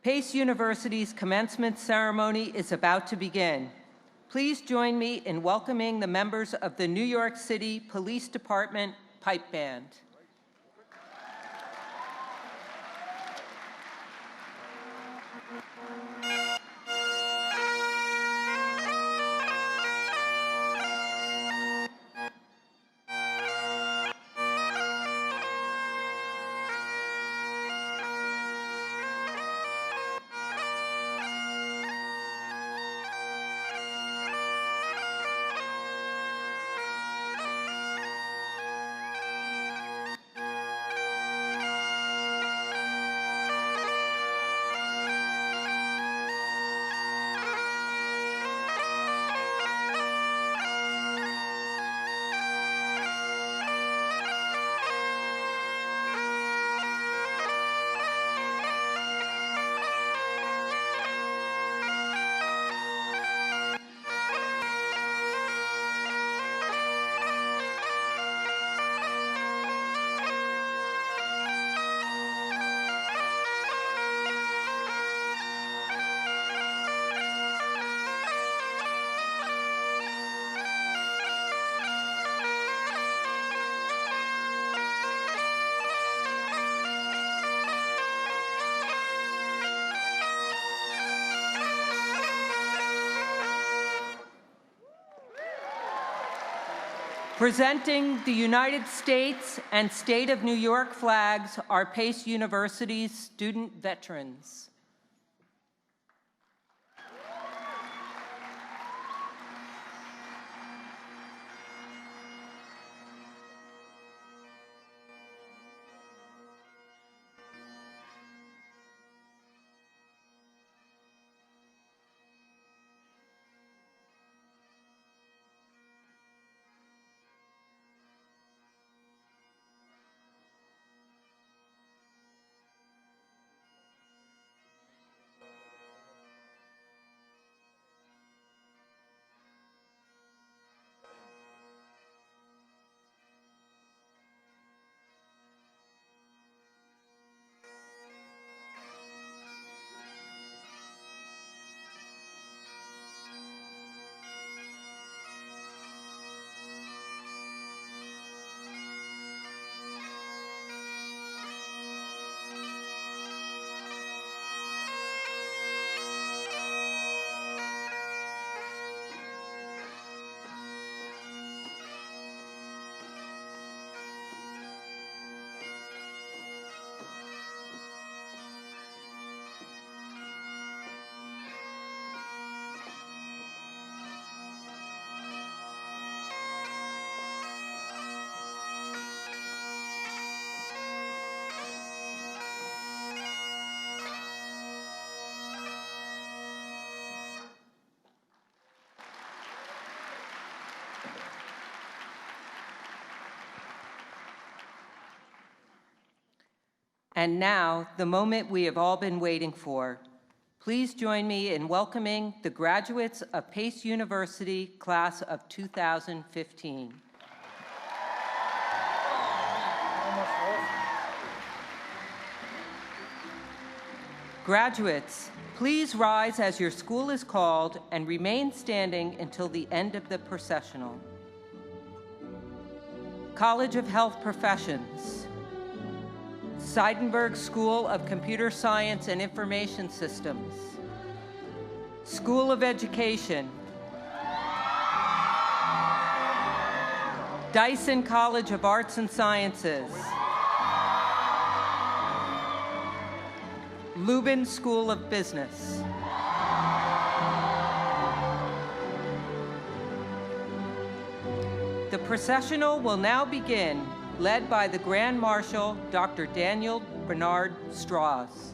Pace University's commencement ceremony is about to begin. Please join me in welcoming the members of the New York City Police Department Pipe Band. Presenting the United States and State of New York flags are Pace University's student veterans. And now, the moment we have all been waiting for. Please join me in welcoming the graduates of Pace University class of 2015. Graduates, please rise as your school is called and remain standing until the end of the processional. College of Health Professions, Seidenberg School of Computer Science and Information Systems, School of Education, Dyson College of Arts and Sciences, Lubin School of Business. The processional will now begin, led by the Grand Marshal, Dr. Daniel Bernard Strauss.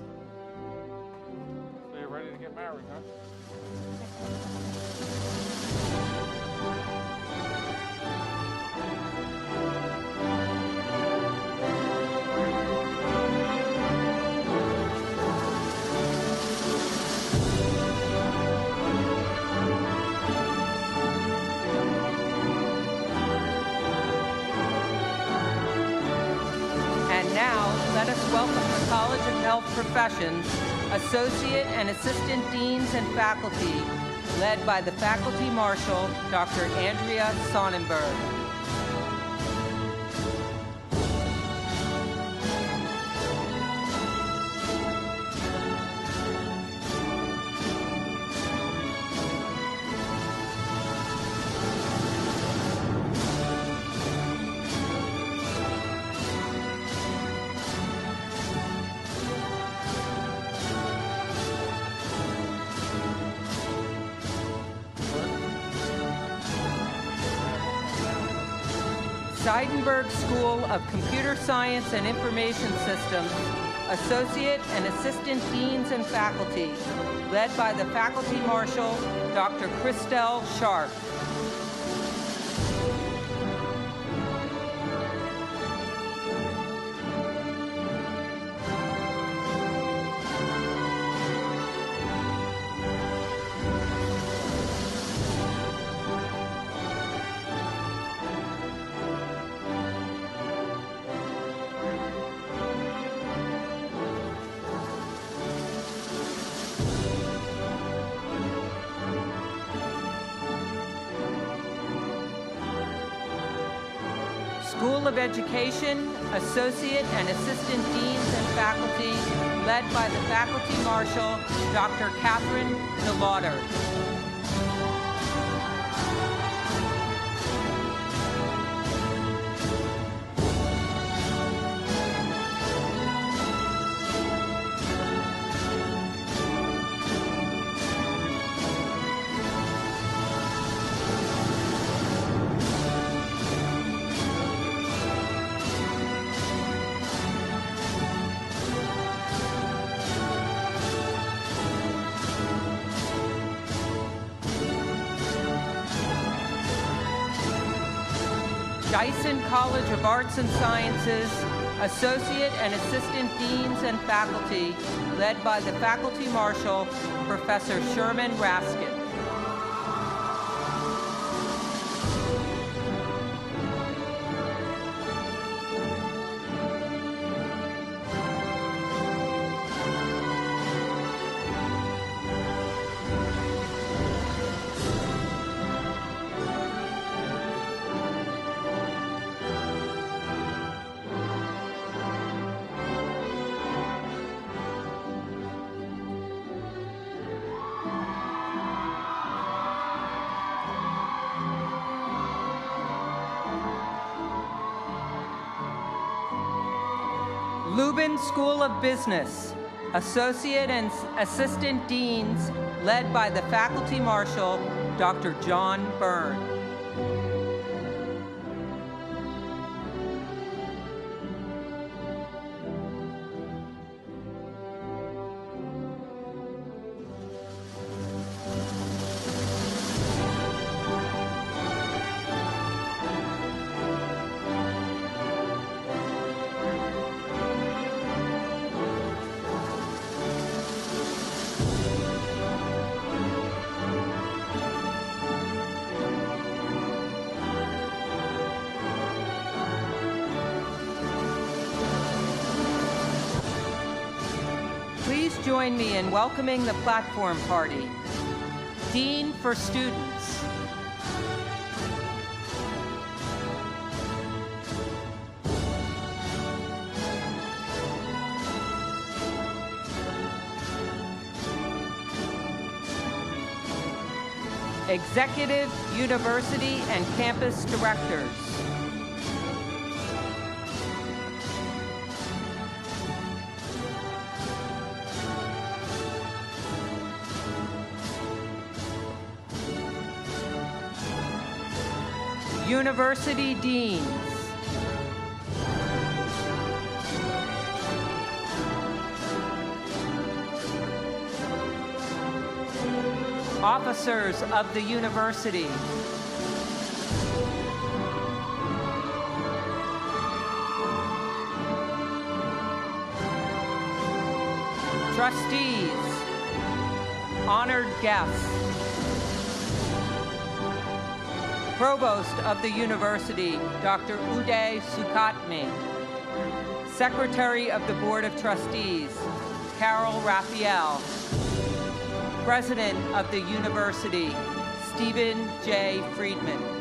So you're ready to get married, huh? Let us welcome College of Health Professions, Associate and Assistant Deans and Faculty, led by the Faculty Marshal, Dr. Andrea Sonnenberg. Seidenberg School of Computer Science and Information Systems, Associate and Assistant Deans and Faculty, led by the Faculty Marshal, Dr. Christelle Sharp. School of Education, Associate and Assistant Deans and Faculty, led by the Faculty Marshal, Dr. Catherine DeLauder. Dyson College of Arts and Sciences, Associate and Assistant Deans and Faculty, led by the Faculty Marshal, Professor Sherman Raskin. Lubin School of Business, Associate and Assistant Deans, led by the Faculty Marshal, Dr. John Byrne. Please join me in welcoming the platform party. Dean for Students. Executive, University, and Campus Directors. University Deans. Officers of the University. Trustees. Honored guests. Provost of the University, Dr. Uday Sukhatme. Secretary of the Board of Trustees, Carol Raphael. President of the University, Stephen J. Friedman.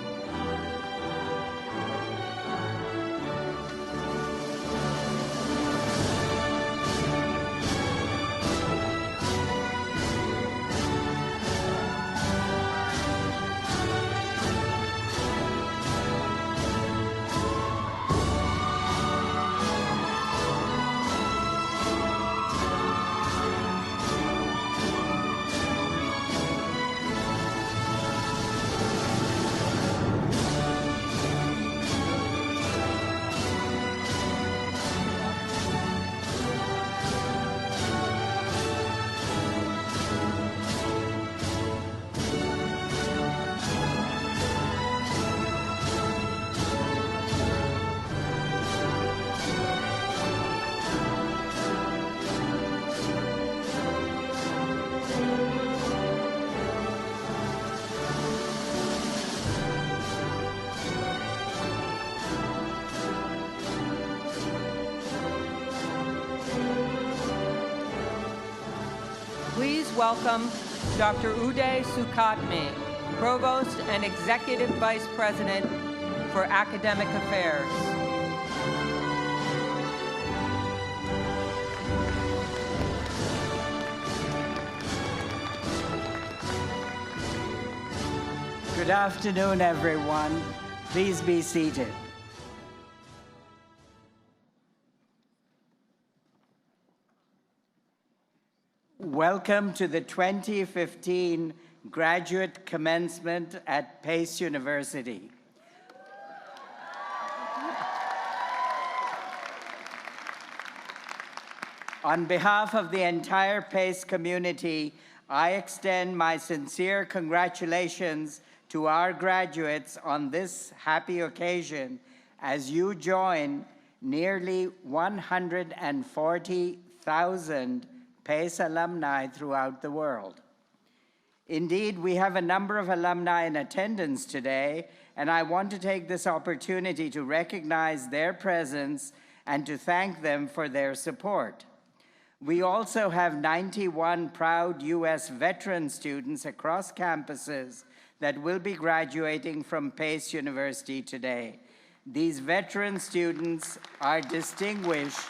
Please welcome Dr. Uday Sukhatme, Provost and Executive Vice President for Academic Affairs. Good afternoon, everyone. Please be seated. Welcome to the 2015 Graduate Commencement at Pace University. On behalf of the entire Pace community, I extend my sincere congratulations to our graduates on this happy occasion as you join nearly 140,000 Pace alumni throughout the world. Indeed, we have a number of alumni in attendance today, and I want to take this opportunity to recognize their presence and to thank them for their support. We also have 91 proud U.S. veteran students across campuses that will be graduating from Pace University today. These veteran students are distinguished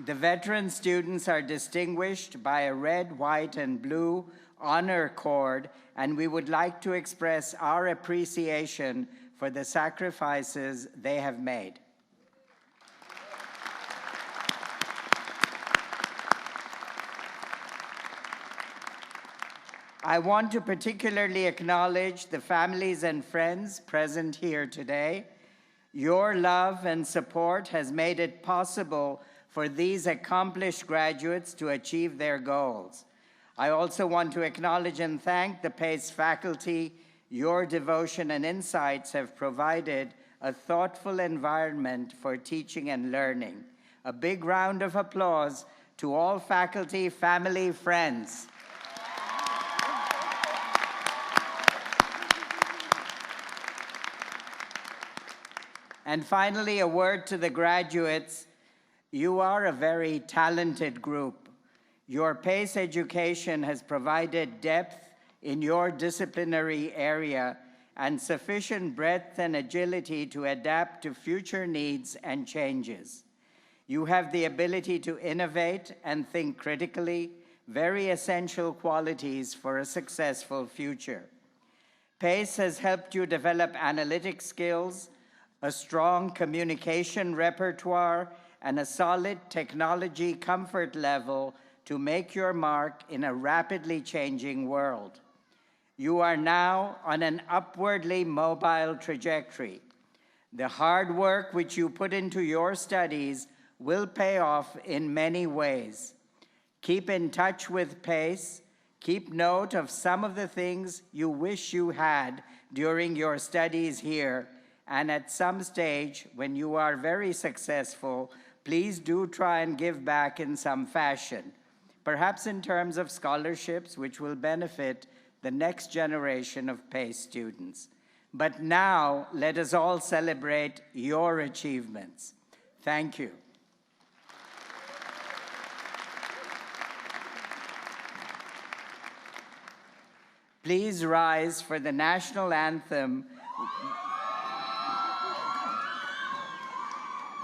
The veteran students are distinguished by a red, white, and blue honor cord, and we would like to express our appreciation for the sacrifices they have made. I want to particularly acknowledge the families and friends present here today. Your love and support has made it possible for these accomplished graduates to achieve their goals. I also want to acknowledge and thank the Pace faculty. Your devotion and insights have provided a thoughtful environment for teaching and learning. A big round of applause to all faculty, family, friends. And finally, a word to the graduates. You are a very talented group. Your Pace education has provided depth in your disciplinary area and sufficient breadth and agility to adapt to future needs and changes. You have the ability to innovate and think critically, very essential qualities for a successful future. Pace has helped you develop analytic skills, a strong communication repertoire, and a solid technology comfort level to make your mark in a rapidly changing world. You are now on an upwardly mobile trajectory. The hard work which you put into your studies will pay off in many ways. Keep in touch with Pace. Keep note of some of the things you wish you had during your studies here, and at some stage, when you are very successful, please do try and give back in some fashion, perhaps in terms of scholarships, which will benefit the next generation of PACE students. But now, let us all celebrate your achievements. Thank you. Please rise for the national anthem.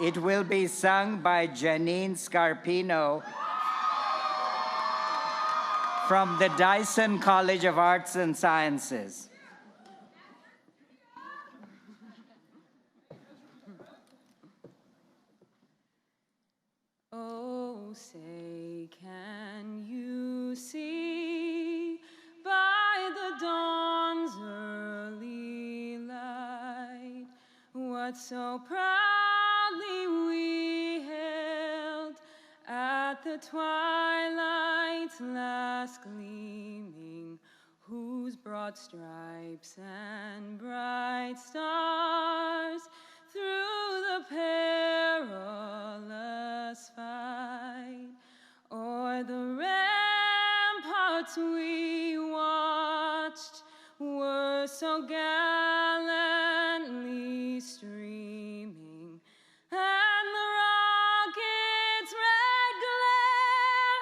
It will be sung by Janine Scarpino from the Dyson College of Arts and Sciences. Oh, say, can you see by the dawn's early light what so proudly we hailed at the twilight's last gleaming, whose broad stripes and bright stars through the perilous fight o'er the ramparts we watched were so gallantly streaming, and the rocket's red glare,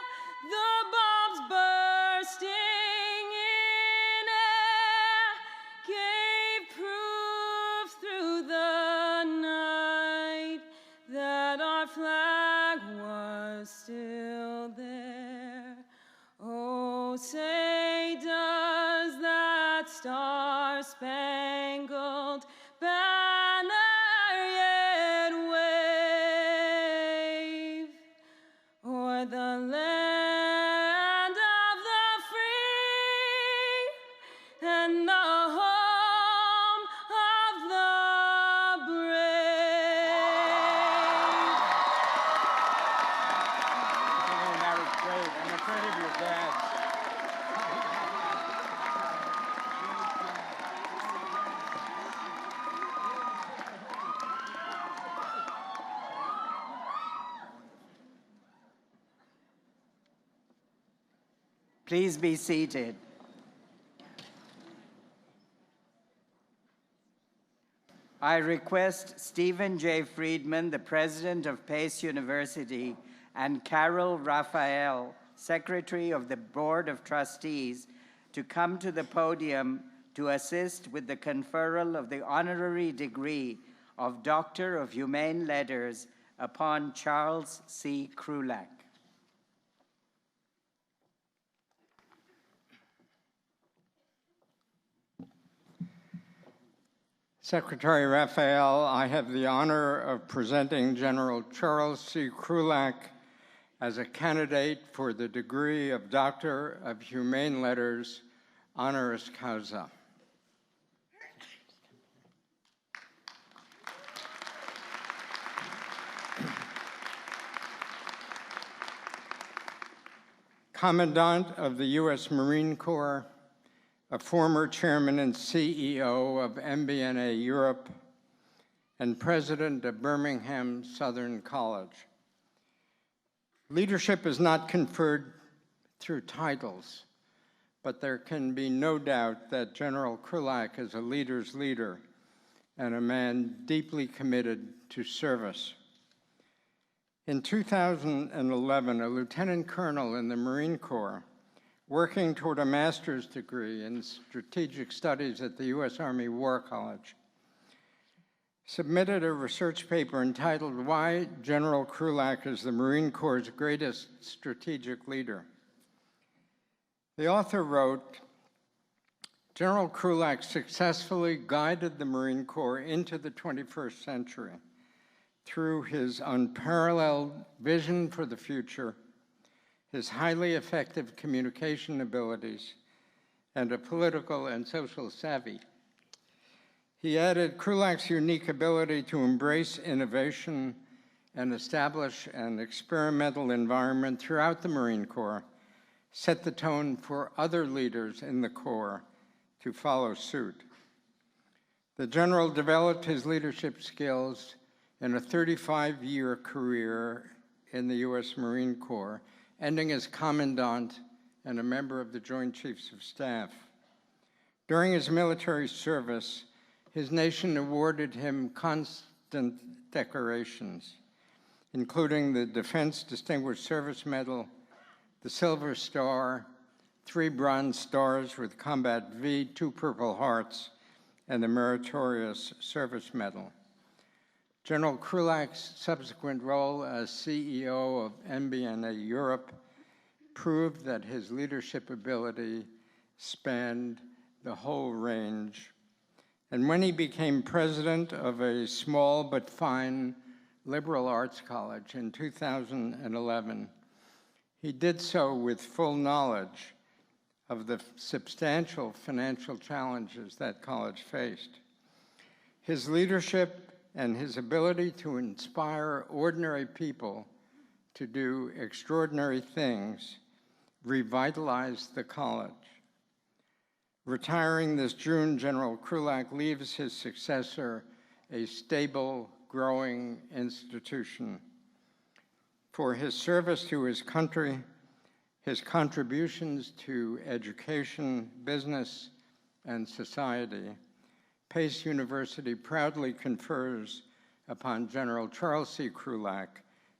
the bombs bursting in air, gave proof through the night that our flag was still there. Oh, say does that star-spangled banner yet wave o'er the land of the free and the home of the brave? That was great. I'm afraid of your dad. Please be seated. I request Stephen J. Friedman, the president of Pace University, and Carol Raphael, secretary of the Board of Trustees, to come to the podium to assist with the conferral of the honorary degree of Doctor of Humane Letters upon Charles C. Krulak. Secretary Raphael, I have the honor of presenting General Charles C. Krulak as a candidate for the degree of Doctor of Humane Letters, honoris causa. Commandant of the U.S. Marine Corps, a former chairman and CEO of MBNA Europe, and president of Birmingham-Southern College. Leadership is not conferred through titles, but there can be no doubt that General Krulak is a leader's leader and a man deeply committed to service. In 2011, a lieutenant colonel in the Marine Corps, working toward a master's degree in strategic studies at the U.S. Army War College, submitted a research paper entitled "Why General Krulak is the Marine Corps' Greatest Strategic Leader." The author wrote, "General Krulak successfully guided the Marine Corps into the 21st century through his unparalleled vision for the future, his highly effective communication abilities, and a political and social savvy. He added Krulak's unique ability to embrace innovation and establish an experimental environment throughout the Marine Corps, set the tone for other leaders in the Corps to follow suit. The general developed his leadership skills in a 35-year career in the U.S. Marine Corps, ending as Commandant and a member of the Joint Chiefs of Staff. During his military service, his nation awarded him constant decorations, including the Defense Distinguished Service Medal, the Silver Star, 3 Bronze Stars with Combat V, 2 Purple Hearts, and the Meritorious Service Medal. General Krulak's subsequent role as CEO of MBNA Europe proved that his leadership ability spanned the whole range. And when he became president of a small but fine liberal arts college in 2011, he did so with full knowledge of the substantial financial challenges that college faced. His leadership and his ability to inspire ordinary people to do extraordinary things revitalized the college. Retiring this June, General Krulak leaves his successor a stable, growing institution. For his service to his country, his contributions to education, business, and society, Pace University proudly confers upon General Charles C. Krulak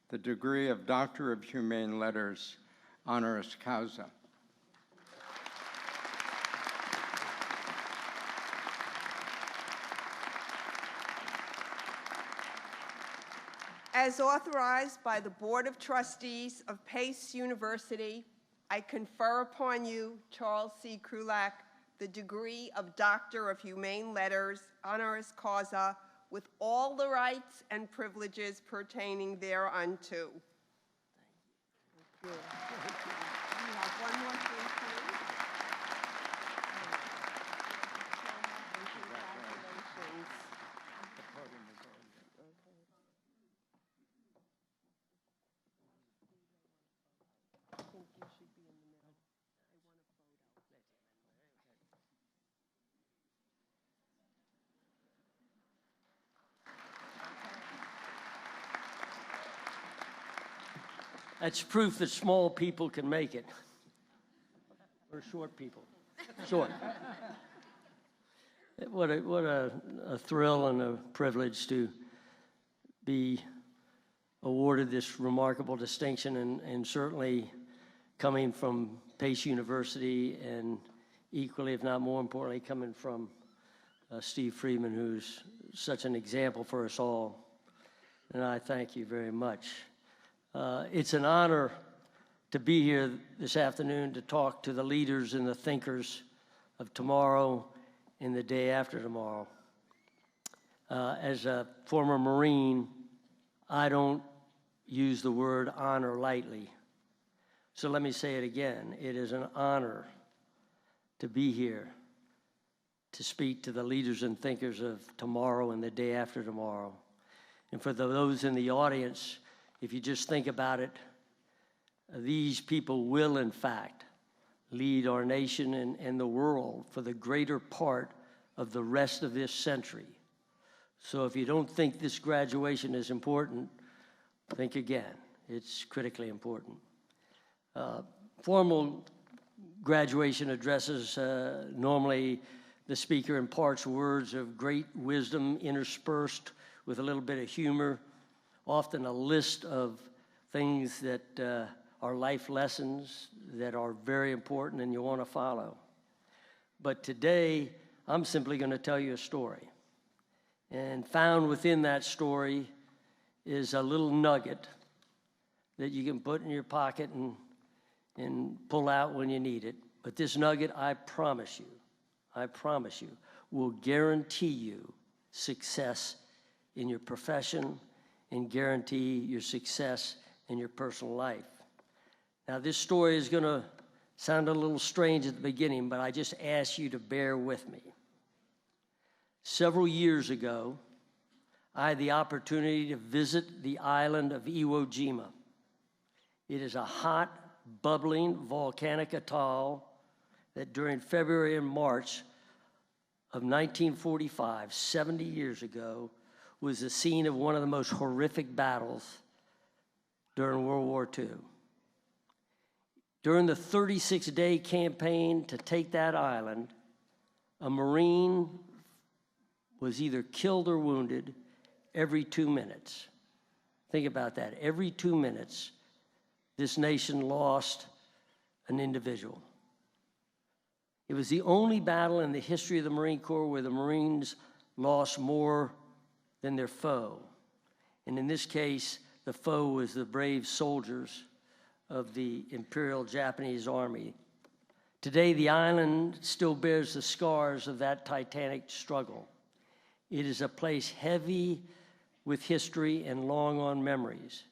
the degree of Doctor of Humane Letters, honoris causa. As authorized by the Board of Trustees of Pace University, I confer upon you, Charles C. Krulak, the degree of Doctor of Humane Letters, honoris causa, with all the rights and privileges pertaining thereunto. Thank you. You have one more thing, please. Congratulations. That's proof that small people can make it. Or short people. Short. What a thrill and a privilege to be awarded this remarkable distinction, and certainly coming from Pace University, and equally, if not more importantly, coming from Steve Friedman, who's such an example for us all. And I thank you very much. It's an honor to be here this afternoon to talk to the leaders and the thinkers of tomorrow and the day after tomorrow. As a former Marine, I don't use the word honor lightly. So let me say it again. It is an honor to be here to speak to the leaders and thinkers of tomorrow and the day after tomorrow. And for those in the audience, if you just think about it, these people will, in fact, lead our nation and the world for the greater part of the rest of this century. So if you don't think this graduation is important, think again. It's critically important. Formal graduation addresses, normally the speaker imparts words of great wisdom interspersed with a little bit of humor, often a list of things that are life lessons that are very important and you want to follow. But today, I'm simply going to tell you a story. And found within that story is a little nugget that you can put in your pocket and pull out when you need it. But this nugget, I promise you, will guarantee you success in your profession and guarantee your success in your personal life. Now, this story is going to sound a little strange at the beginning, but I just ask you to bear with me. Several years ago, I had the opportunity to visit the island of Iwo Jima. It is a hot, bubbling volcanic atoll that during February and March of 1945, 70 years ago, was the scene of one of the most horrific battles during World War II. During the 36-day campaign to take that island, A Marine was either killed or wounded every 2 minutes. Think about that. Every 2 minutes, this nation lost an individual. It was the only battle in the history of the Marine Corps where the Marines lost more than their foe. And in this case, the foe was the brave soldiers of the Imperial Japanese Army. Today, the island still bears the scars of that titanic struggle. It is a place heavy with history and long on memories.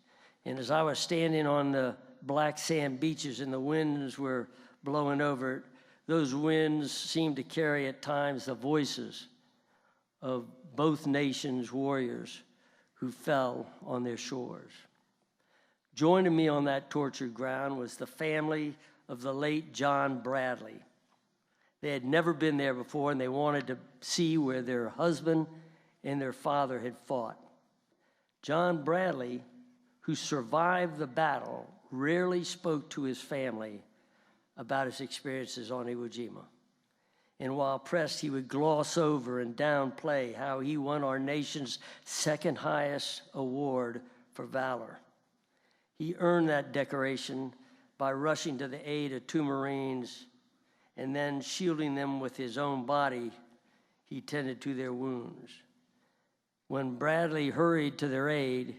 And as I was standing on the black sand beaches and the winds were blowing over it, those winds seemed to carry at times the voices of both nations' warriors who fell on their shores. Joining me on that tortured ground was the family of the late John Bradley. They had never been there before, and they wanted to see where their husband and their father had fought. John Bradley, who survived the battle, rarely spoke to his family about his experiences on Iwo Jima. And while pressed, he would gloss over and downplay how he won our nation's second highest award for valor. He earned that decoration by rushing to the aid of 2 Marines and then shielding them with his own body. He tended to their wounds. When Bradley hurried to their aid,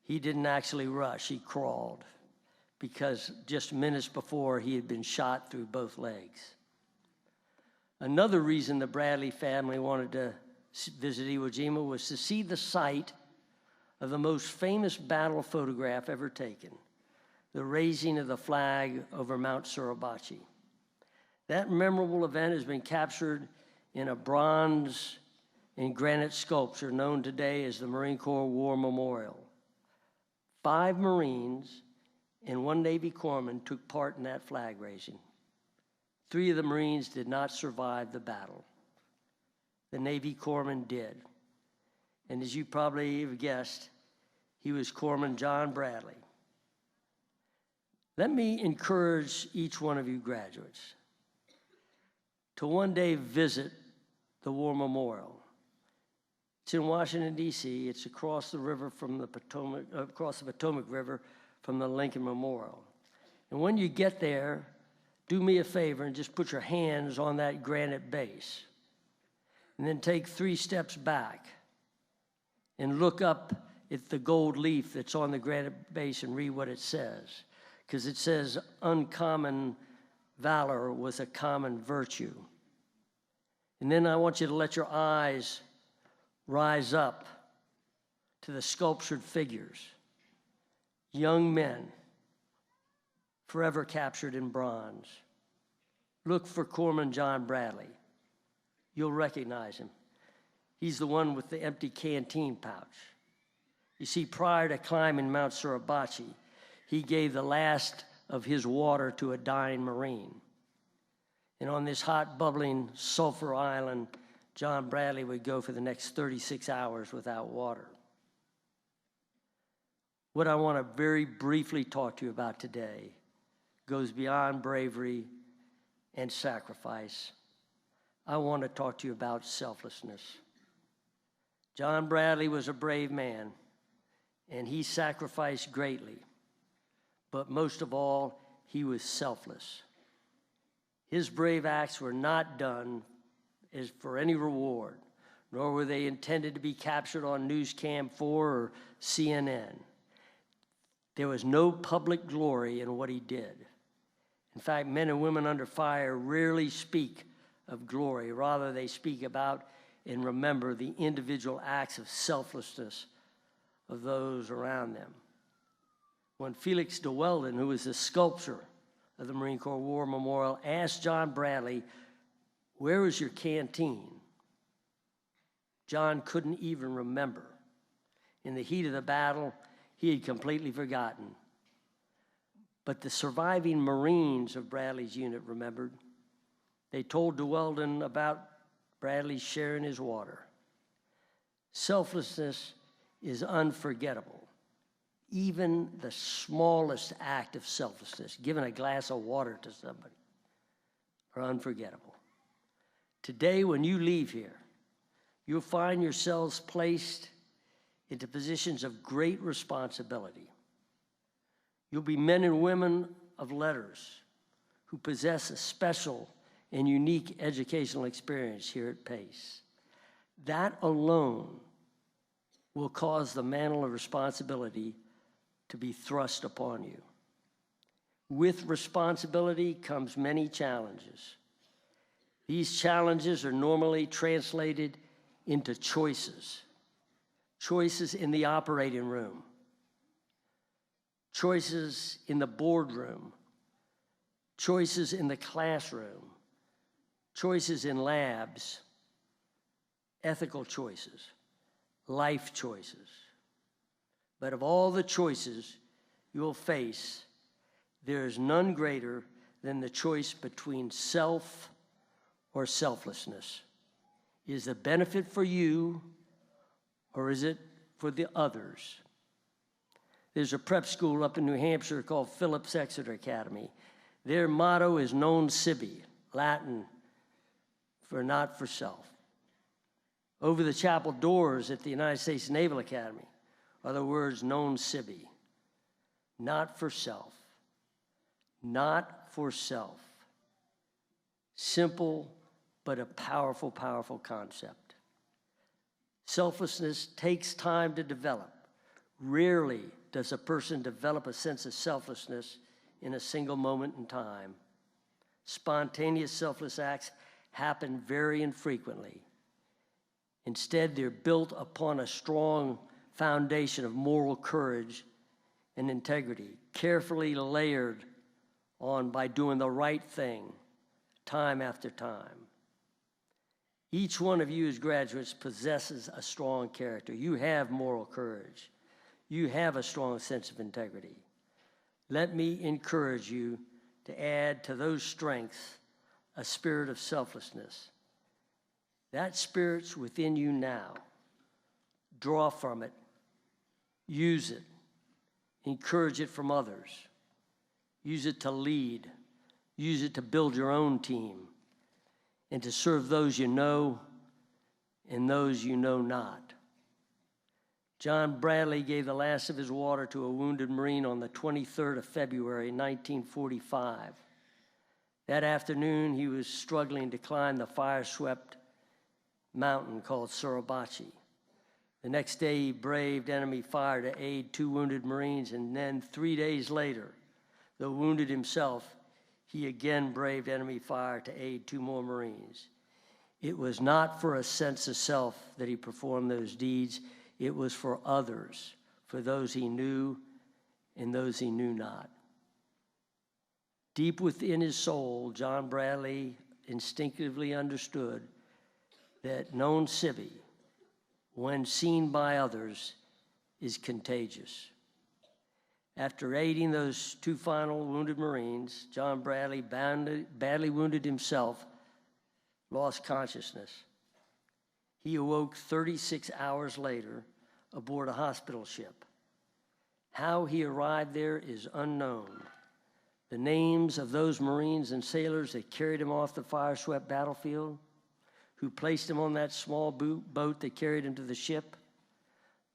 he didn't actually rush, he crawled, because just minutes before he had been shot through both legs. Another reason the Bradley family wanted to visit Iwo Jima was to see the site of the most famous battle photograph ever taken, the raising of the flag over Mount Suribachi. That memorable event has been captured in a bronze and granite sculpture known today as the Marine Corps War Memorial. 5 Marines and 1 Navy corpsman took part in that flag raising. 3 of the Marines did not survive the battle. The Navy corpsman did. And as you probably have guessed, he was Corpsman John Bradley. Let me encourage each one of you graduates to one day visit the War Memorial. It's in Washington, D.C. It's across the river from the Potomac, across the Potomac River from the Lincoln Memorial. And when you get there, do me a favor and just put your hands on that granite base. And then take 3 steps back and look up at the gold leaf that's on the granite base and read what it says. Because it says, uncommon valor was a common virtue. And then I want you to let your eyes rise up to the sculptured figures. Young men, forever captured in bronze. Look for Corpsman John Bradley. You'll recognize him. He's the one with the empty canteen pouch. You see, prior to climbing Mount Suribachi, he gave the last of his water to a dying Marine. And on this hot, bubbling sulfur island, John Bradley would go for the next 36 hours without water. What I want to very briefly talk to you about today goes beyond bravery and sacrifice. I want to talk to you about selflessness. John Bradley was a brave man, and he sacrificed greatly. But most of all, he was selfless. His brave acts were not done as for any reward, nor were they intended to be captured on News Cam 4 or CNN. There was no public glory in what he did. In fact, men and women under fire rarely speak of glory. Rather, they speak about and remember the individual acts of selflessness of those around them. When Felix de Weldon, who was the sculptor of the Marine Corps War Memorial, asked John Bradley, "Where is your canteen?" John couldn't even remember. In the heat of the battle, he had completely forgotten. But the surviving Marines of Bradley's unit remembered. They told de Weldon about Bradley sharing his water. Selflessness is unforgettable. Even the smallest act of selflessness, giving a glass of water to somebody, are unforgettable. Today, when you leave here, you'll find yourselves placed into positions of great responsibility. You'll be men and women of letters who possess a special and unique educational experience here at Pace. That alone will cause the mantle of responsibility to be thrust upon you. With responsibility comes many challenges. These challenges are normally translated into choices. Choices in the operating room, choices in the boardroom, choices in the classroom, choices in labs, ethical choices, life choices. But of all the choices you'll face, there is none greater than the choice between self or selflessness. Is the benefit for you, or is it for the others? There's a prep school up in New Hampshire called Phillips Exeter Academy. Their motto is non sibi, Latin for not for self. Over the chapel doors at the United States Naval Academy are the words non sibi, not for self, not for self. Simple, but a powerful, powerful concept. Selflessness takes time to develop. Rarely does a person develop a sense of selflessness in a single moment in time. Spontaneous selfless acts happen very infrequently. Instead, they're built upon a strong foundation of moral courage and integrity, carefully layered on by doing the right thing time after time. Each one of you as graduates possesses a strong character. You have moral courage. You have a strong sense of integrity. Let me encourage you to add to those strengths a spirit of selflessness. That spirit's within you now. Draw from it. Use it. Encourage it from others. Use it to lead. Use it to build your own team and to serve those you know and those you know not. John Bradley gave the last of his water to a wounded Marine on the 23rd of February, 1945. That afternoon, he was struggling to climb the fire-swept mountain called Suribachi. The next day, he braved enemy fire to aid 2 wounded Marines, and then 3 days later, though wounded himself, he again braved enemy fire to aid 2 more Marines. It was not for a sense of self that he performed those deeds. It was for others, for those he knew and those he knew not. Deep within his soul, John Bradley instinctively understood that non sibi, when seen by others, is contagious. After aiding those 2 final wounded Marines, John Bradley, badly wounded himself, lost consciousness. He awoke 36 hours later aboard a hospital ship. How he arrived there is unknown. The names of those Marines and sailors that carried him off the fire-swept battlefield, who placed him on that small boat that carried him to the ship,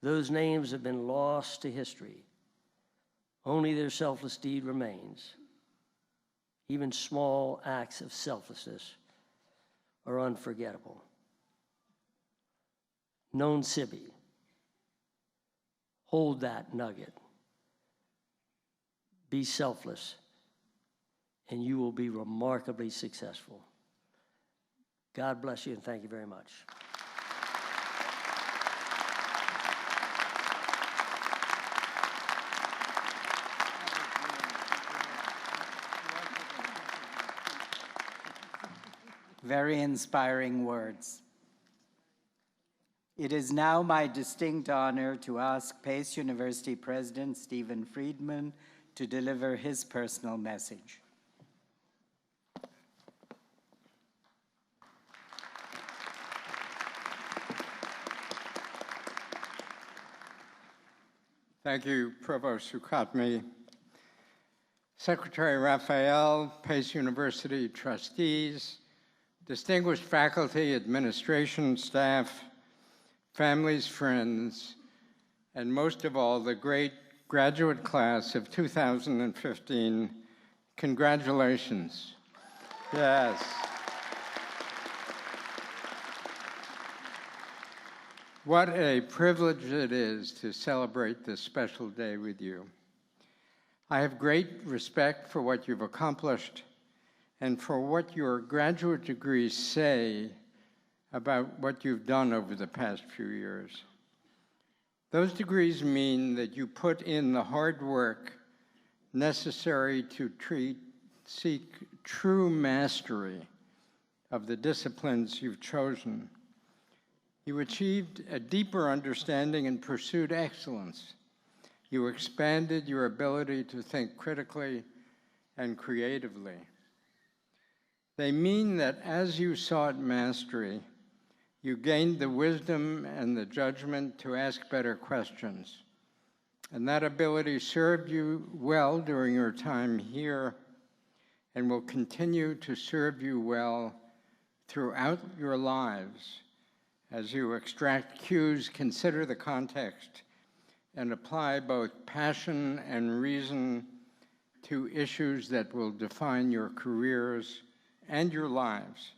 those names have been lost to history. Only their selfless deed remains. Even small acts of selflessness are unforgettable. Non sibi. Hold that nugget. Be selfless, and you will be remarkably successful. God bless you, and thank you very much. Very inspiring words. It is now my distinct honor to ask Pace University President Stephen Friedman to deliver his personal message. Thank you, Provost Sukhatmi. Secretary Raphael, Pace University trustees, distinguished faculty, administration, staff, families, friends, and most of all, the great graduate class of 2015, congratulations. Yes. What a privilege it is to celebrate this special day with you. I have great respect for what you've accomplished and for what your graduate degrees say about what you've done over the past few years. Those degrees mean that you put in the hard work necessary to seek true mastery of the disciplines you've chosen. You achieved a deeper understanding and pursued excellence. You expanded your ability to think critically and creatively. They mean that as you sought mastery, you gained the wisdom and the judgment to ask better questions. And that ability served you well during your time here and will continue to serve you well throughout your lives as you extract cues, consider the context, and apply both passion and reason to issues that will define your careers and your lives.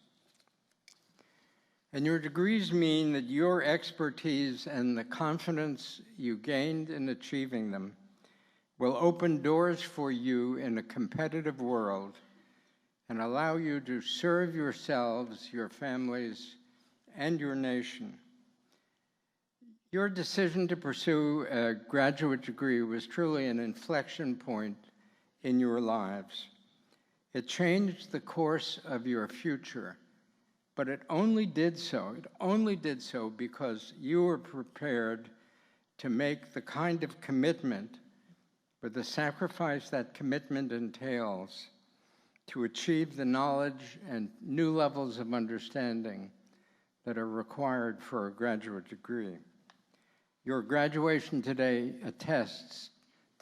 And your degrees mean that your expertise and the confidence you gained in achieving them will open doors for you in a competitive world and allow you to serve yourselves, your families, and your nation. Your decision to pursue a graduate degree was truly an inflection point in your lives. It changed the course of your future, but it only did so because you were prepared to make the kind of commitment, with the sacrifice that commitment entails, to achieve the knowledge and new levels of understanding that are required for a graduate degree. Your graduation today attests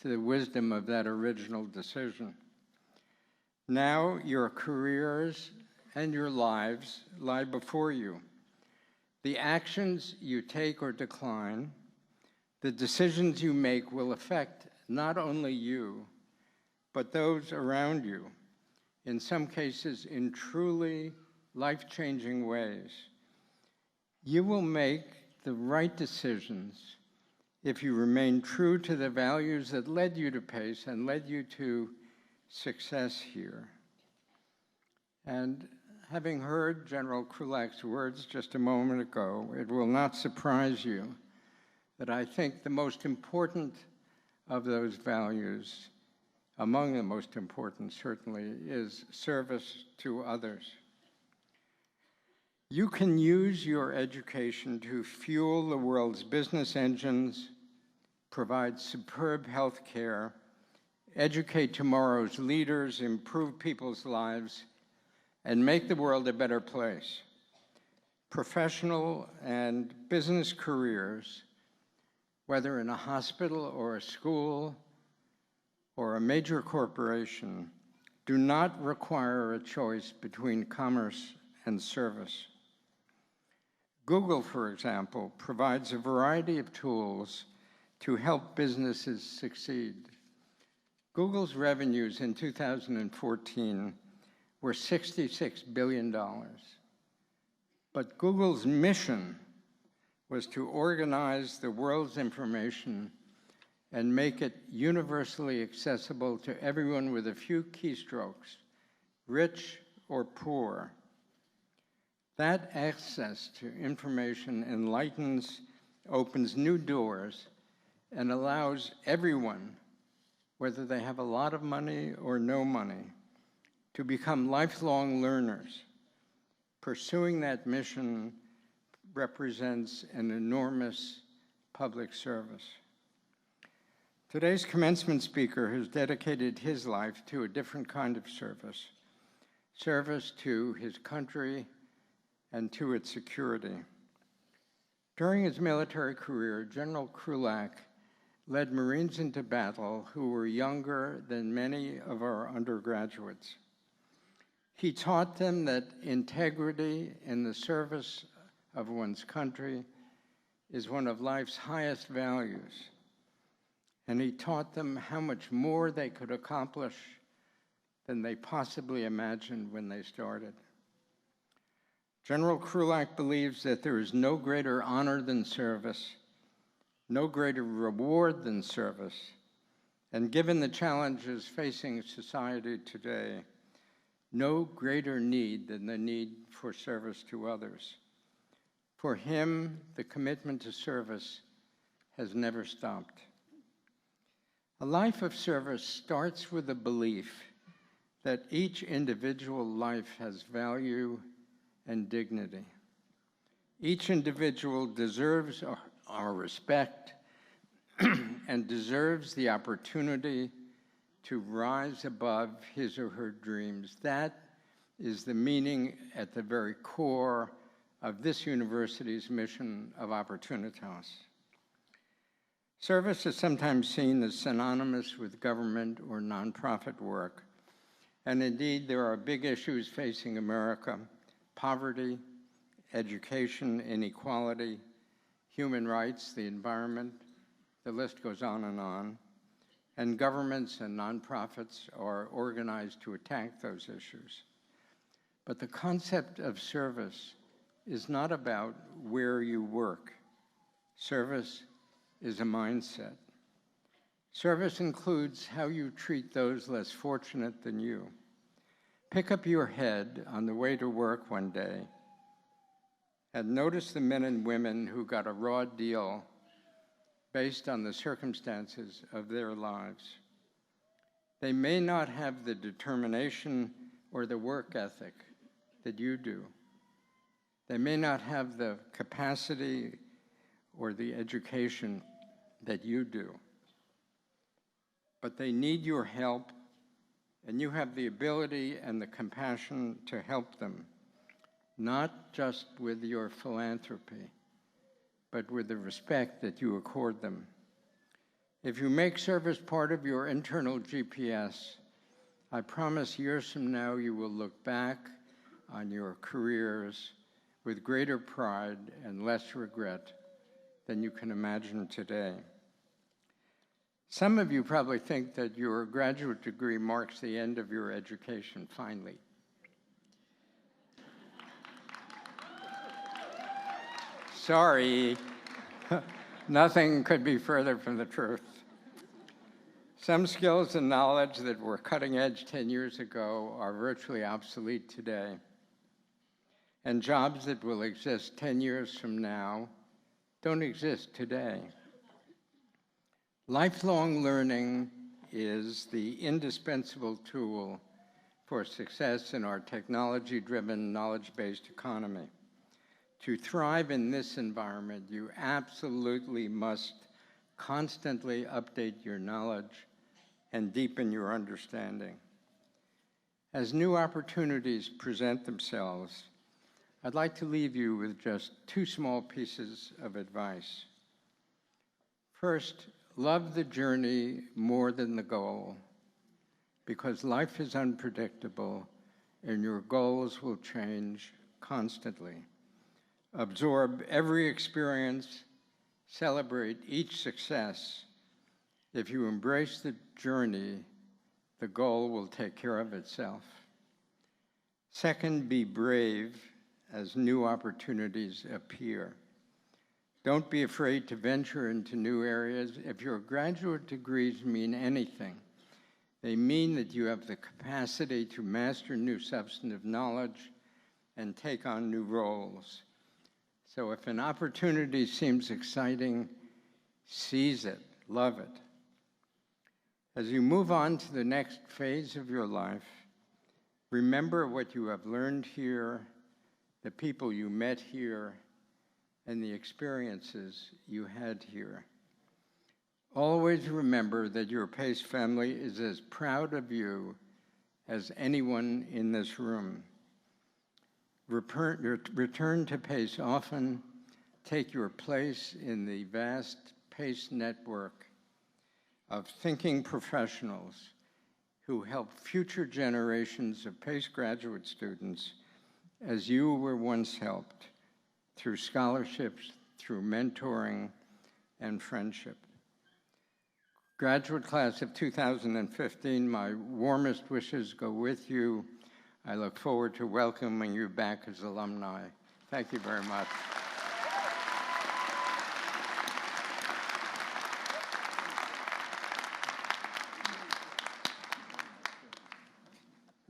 to the wisdom of that original decision. Now your careers and your lives lie before you. The actions you take or decline, the decisions you make will affect not only you, but those around you, in some cases in truly life-changing ways. You will make the right decisions if you remain true to the values that led you to PACE and led you to success here. And having heard General Krulak's words just a moment ago, it will not surprise you that I think the most important of those values, among the most important certainly, is service to others. You can use your education to fuel the world's business engines, provide superb health care, educate tomorrow's leaders, improve people's lives, and make the world a better place. Professional and business careers, whether in a hospital or a school or a major corporation, do not require a choice between commerce and service. Google, for example, provides a variety of tools to help businesses succeed. Google's revenues in 2014 were $66 billion. But Google's mission was to organize the world's information and make it universally accessible to everyone with a few keystrokes, rich or poor. That access to information enlightens, opens new doors, and allows everyone, whether they have a lot of money or no money, to become lifelong learners. Pursuing that mission represents an enormous public service. Today's commencement speaker has dedicated his life to a different kind of service to his country and to its security. During his military career, General Krulak led Marines into battle who were younger than many of our undergraduates. He taught them that integrity in the service of one's country is one of life's highest values. And he taught them how much more they could accomplish than they possibly imagined when they started. General Krulak believes that there is no greater honor than service, no greater reward than service, and given the challenges facing society today, no greater need than the need for service to others. For him, the commitment to service has never stopped. A life of service starts with the belief that each individual life has value and dignity. Each individual deserves our respect and deserves the opportunity to rise above his or her dreams. That is the meaning at the very core of this university's mission of Opportunitas. Service is sometimes seen as synonymous with government or nonprofit work. And indeed, there are big issues facing America: poverty, education, inequality, human rights, the environment, the list goes on. And governments and nonprofits are organized to attack those issues. But the concept of service is not about where you work. Service is a mindset. Service includes how you treat those less fortunate than you. Pick up your head on the way to work one day and notice the men and women who got a raw deal based on the circumstances of their lives. They may not have the determination or the work ethic that you do. They may not have the capacity or the education that you do. But they need your help, and you have the ability and the compassion to help them, not just with your philanthropy, but with the respect that you accord them. If you make service part of your internal GPS, I promise years from now you will look back on your careers with greater pride and less regret than you can imagine today. Some of you probably think that your graduate degree marks the end of your education, finally. Sorry, nothing could be further from the truth. Some skills and knowledge that were cutting edge 10 years ago are virtually obsolete today. And jobs that will exist 10 years from now don't exist today. Lifelong learning is the indispensable tool for success in our technology-driven, knowledge-based economy. To thrive in this environment, you absolutely must constantly update your knowledge and deepen your understanding. As new opportunities present themselves, I'd like to leave you with just two small pieces of advice. First, love the journey more than the goal, because life is unpredictable and your goals will change constantly. Absorb every experience, celebrate each success. If you embrace the journey, the goal will take care of itself. Second, be brave as new opportunities appear. Don't be afraid to venture into new areas. If your graduate degrees mean anything, they mean that you have the capacity to master new substantive knowledge and take on new roles. So if an opportunity seems exciting, seize it, love it. As you move on to the next phase of your life, remember what you have learned here, the people you met here, and the experiences you had here. Always remember that your PACE family is as proud of you as anyone in this room. Return to PACE often. Take your place in the vast PACE network of thinking professionals who help future generations of PACE graduate students as you were once helped through scholarships, through mentoring, and friendship. Graduate class of 2015, my warmest wishes go with you. I look forward to welcoming you back as alumni. Thank you very much.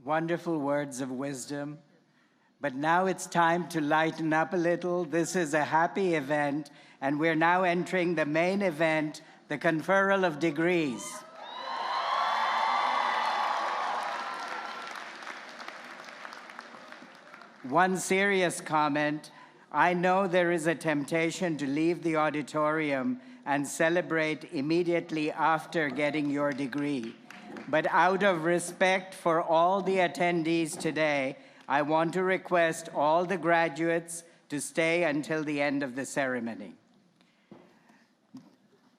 Wonderful words of wisdom. But now it's time to lighten up a little. This is a happy event, and we're now entering the main event, the conferral of degrees. One serious comment. I know there is a temptation to leave the auditorium and celebrate immediately after getting your degree. But out of respect for all the attendees today, I want to request all the graduates to stay until the end of the ceremony.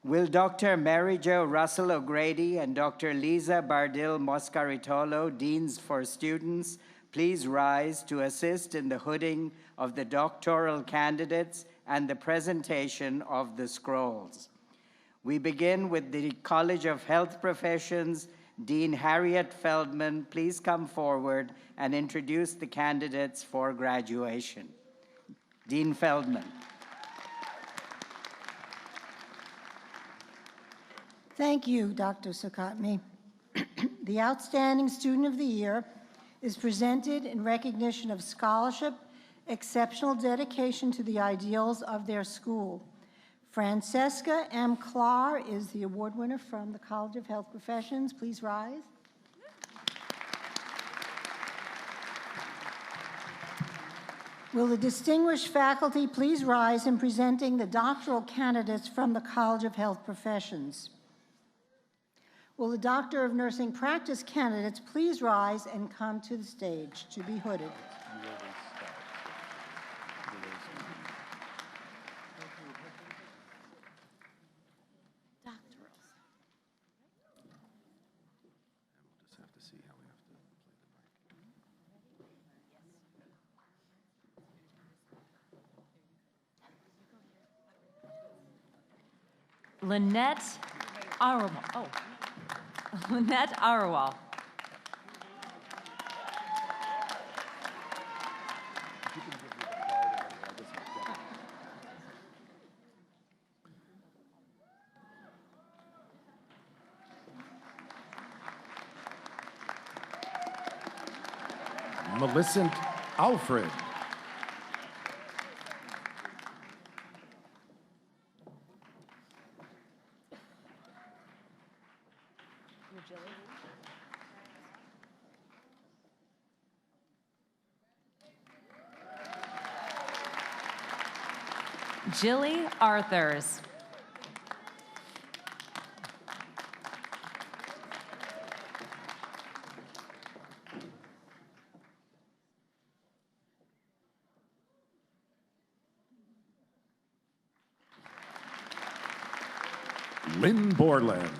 Will Dr. Mary Jo Russell O'Grady and Dr. Lisa Bardil Moscaritolo, Deans for Students, please rise to assist in the hooding of the doctoral candidates and the presentation of the scrolls. We begin with the College of Health Professions. Dean Harriet Feldman, please come forward and introduce the candidates for graduation. Dean Feldman. Thank you, Dr. Sukatmi. The Outstanding Student of the Year is presented in recognition of scholarship, exceptional dedication to the ideals of their school. Francesca M. Clar is the award winner from the College of Health Professions. Please rise. Will the distinguished faculty please rise in presenting the doctoral candidates from the College of Health Professions? Will the Doctor of Nursing Practice candidates please rise and come to the stage to be hooded? Lynette Arwal. Oh, Lynette Arwal. Millicent Alfred. Jilly Arthurs. Lynn Borland.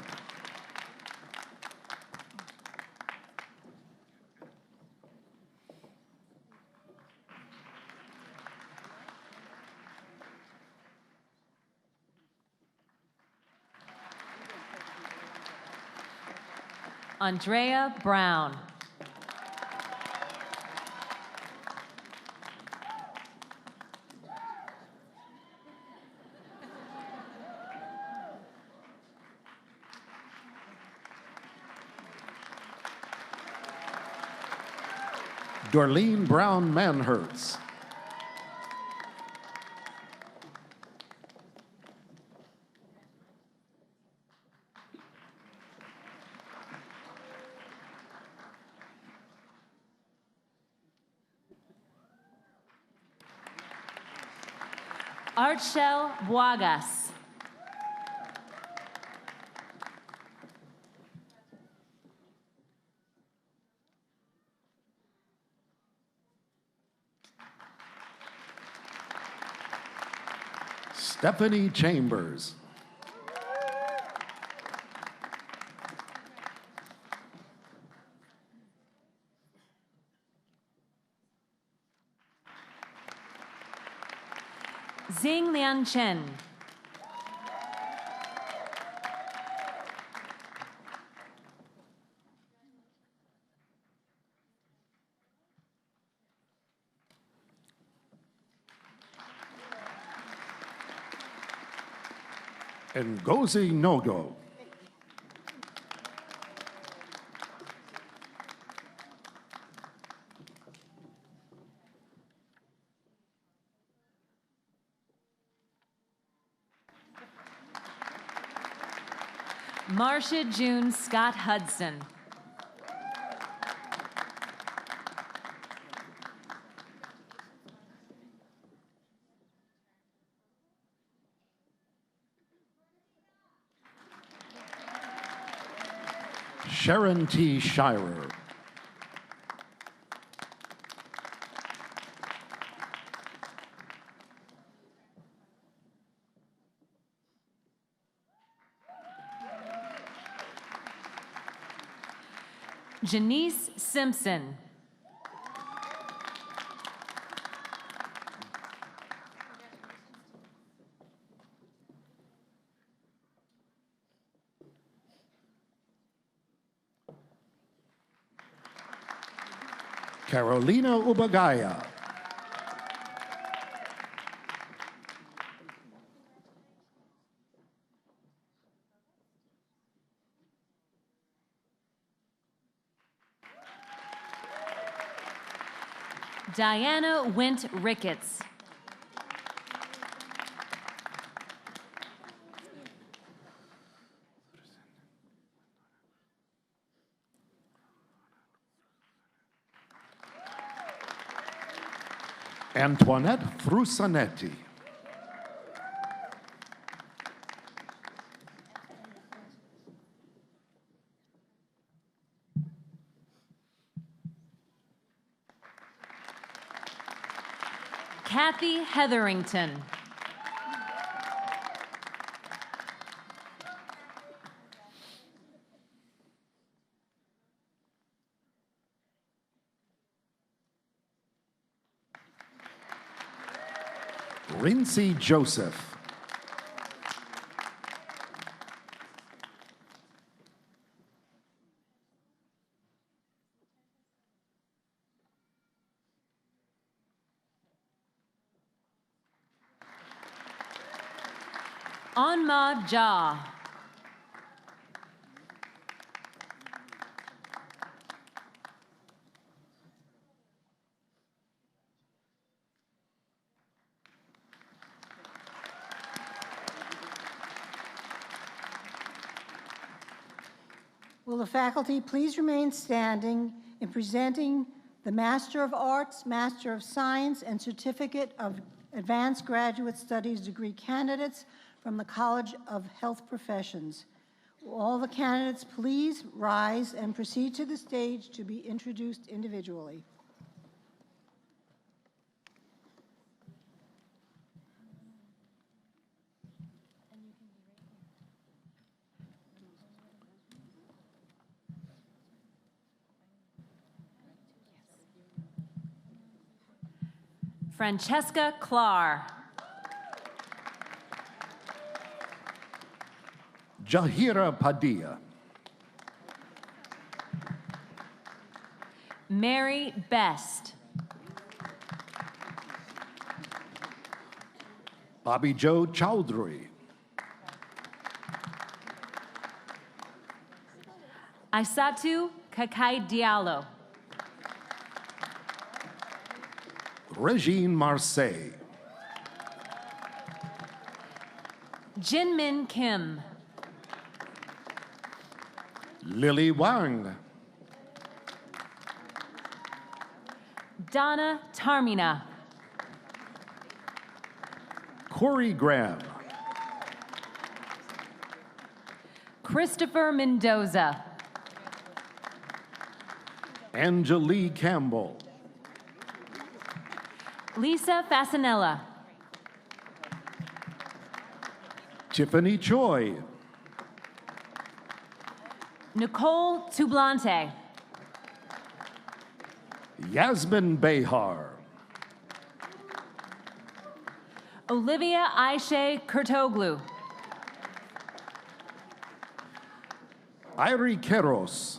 Andrea Brown. Dorleen Brown Manhertz. Archel Boagas. Stephanie Chambers. Ming Lian Chen. Ngozi Nogo. Marcia June Scott Hudson. Sharon T. Shirer. Janice Simpson. Carolina Ubagaya. Diana Wint Ricketts. Antoinette Frusanetti. Kathy Hetherington. Rincy Joseph. Anma Jha. Will the faculty please remain standing in presenting the Master of Arts, Master of Science, and Certificate of Advanced Graduate Studies degree candidates from the College of Health Professions. Will all the candidates please rise and proceed to the stage to be introduced individually. Francesca Clar. Jahira Padilla. Mary Best. Bobby Joe Chowdhury. Aissatou Kakai Diallo. Regine Marseille. Jinmin Kim. Lily Wang. Donna Tarmina. Corey Graham. Christopher Mendoza. Angelique Campbell. Lisa Fasanella. Tiffany Choi. Nicole Tublante. Yasmin Behar. Olivia Aisha Kurtoglu. Irie Keros.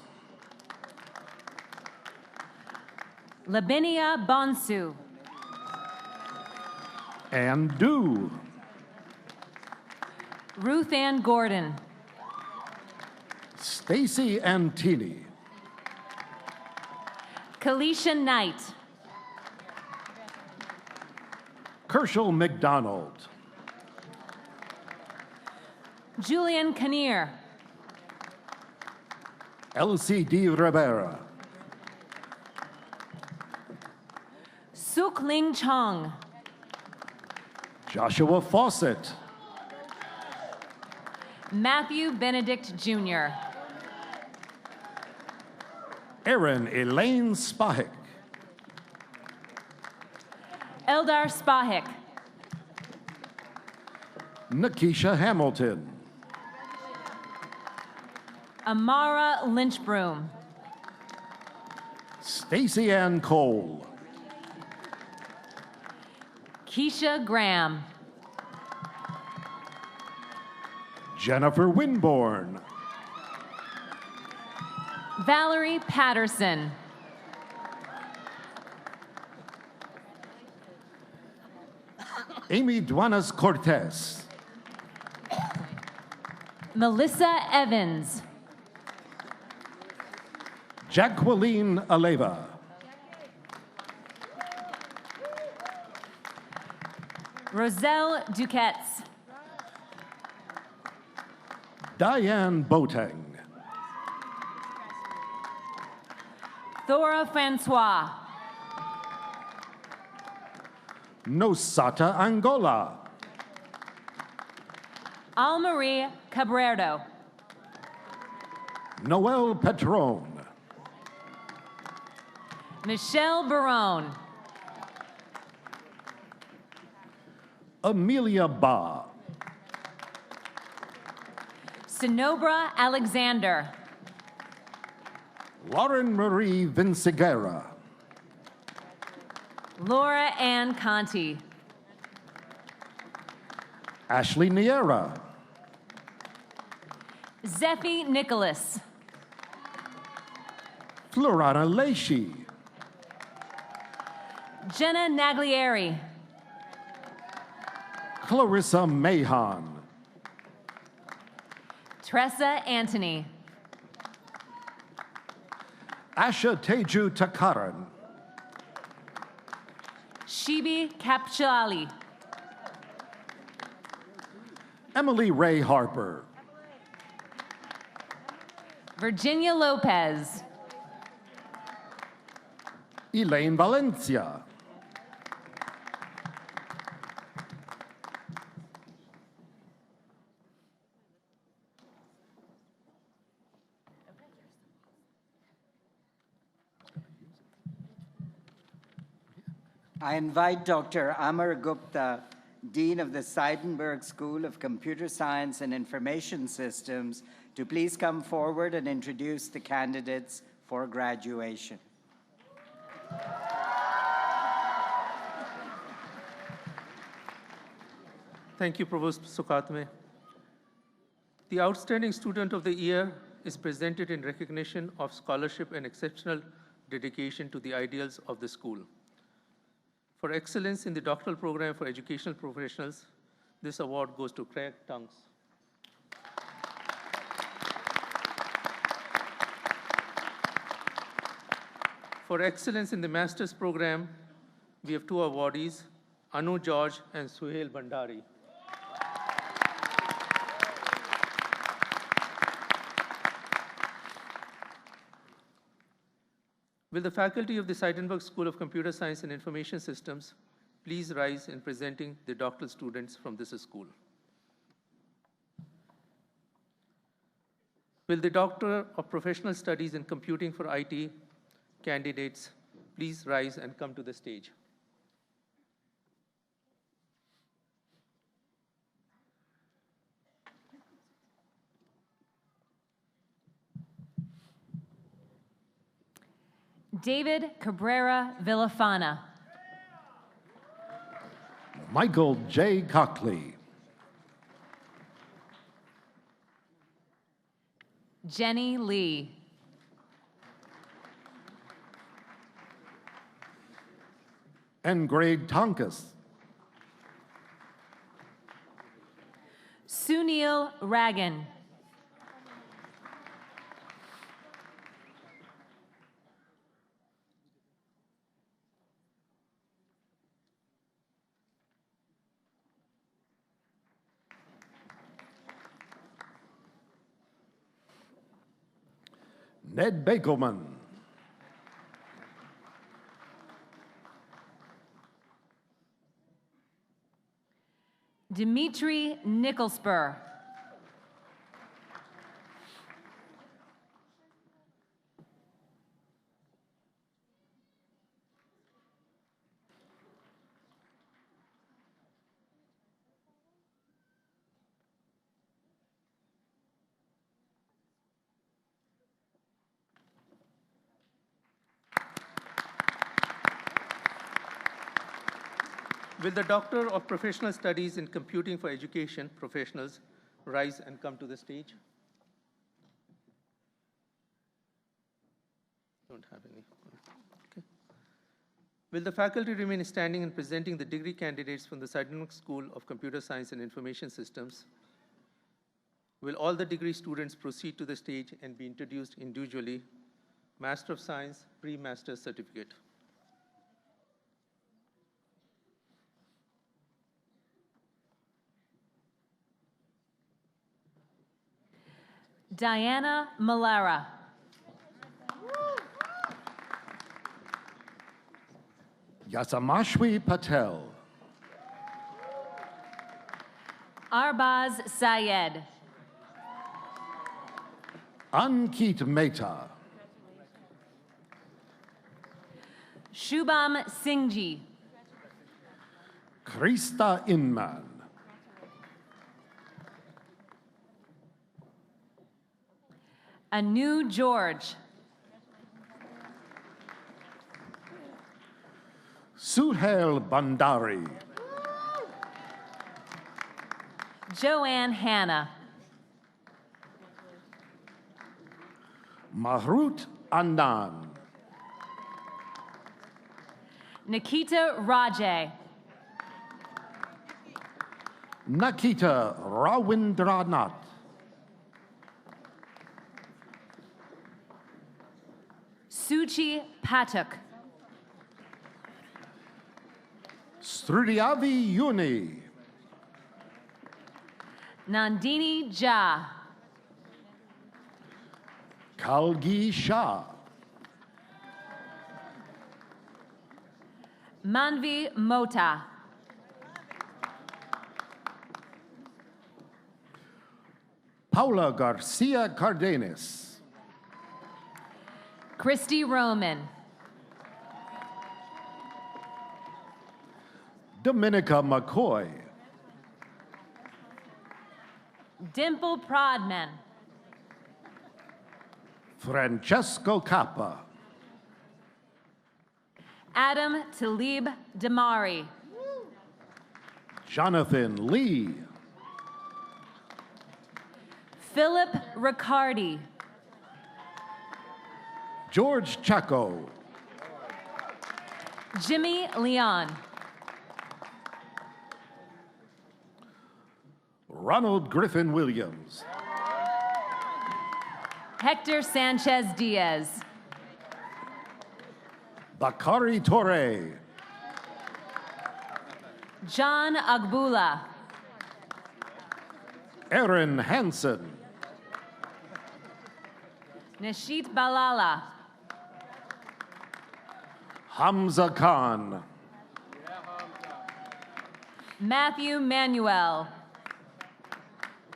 Lavinia Bonsu. And Do. Ruth Ann Gordon. Stacy Antini. Kalisha Knight. Kershal McDonald. Julian Kinnear. Elsie D. Rivera. Suk Ling Chong. Joshua Fawcett. Matthew Benedict Jr. Erin Elaine Spahik. Eldar Spahik. Nakisha Hamilton. Amara Lynchbroom. Stacy Ann Cole. Keisha Graham. Jennifer Winborn. Valerie Patterson. Amy Duanas Cortez. Melissa Evans. Jacqueline Aleva. Roselle Duquettes. Diane Boateng. Thora Francois. Nosata Angola. Almarie Cabrero. Noel Petron. Michelle Barone. Amelia Ba. Sinobra Alexander. Lauren Marie Vinciguerra. Laura Ann Conti. Ashley Niera. Zephy Nicholas. Florana Leishi. Jenna Naglieri. Clarissa Mahan. Tressa Antony. Asha Teju Takaran. Shibi Kapchali. Emily Ray Harper. Virginia Lopez. Elaine Valencia. I invite Dr. Amar Gupta, Dean of the Seidenberg School of Computer Science and Information Systems, to please come forward and introduce the candidates for graduation. Thank you, Provost Sukatme. The Outstanding Student of the Year is presented in recognition of scholarship and exceptional dedication to the ideals of the school. For excellence in the doctoral program for educational professionals, this award goes to Craig Tunks. For excellence in the master's program, we have two awardees, Anu George and Suhail Bhandari. Will the faculty of the Seidenberg School of Computer Science and Information Systems please rise in presenting the doctoral students from this school? Will the Doctor of Professional Studies in Computing for IT candidates please rise and come to the stage? David Cabrera Villafana. Michael J. Cockley. Jenny Lee. And Greg Tonkus. Sunil Ragan. Ned Bakelman. Dimitri Nicholspur. Will the Doctor of Professional Studies in Computing for Education professionals rise and come to the stage? Don't have any. Okay. Will the faculty remain standing and presenting the degree candidates from the Sydenham School of Computer Science and Information Systems? Will all the degree students proceed to the stage and be introduced individually? Master of Science, Pre-Master's Certificate. Diana Malera. Yasamashwi Patel. Arbaz Syed. Ankit Mehta. Shubham Singhji. Krista Inman. Anu George. Suhail Bandari. Joanne Hanna. Mahrut Anand. Nikita Rajay. Nakita Ravindranath. Suchi Patuk. Strudiavi Yuni. Nandini Jha. Kalgi Shah. Manvi Mota. Paula Garcia Cardenas. Christy Roman. Dominica McCoy. Dimple Prodman. Francesco Cappa. Adam Talib Damari. Jonathan Lee. Philip Riccardi. George Chaco. Jimmy Leon. Ronald Griffin Williams. Hector Sanchez Diaz. Bakari Torre. John Agbula. Aaron Hansen. Nishit Balala. Hamza Khan. Matthew Manuel.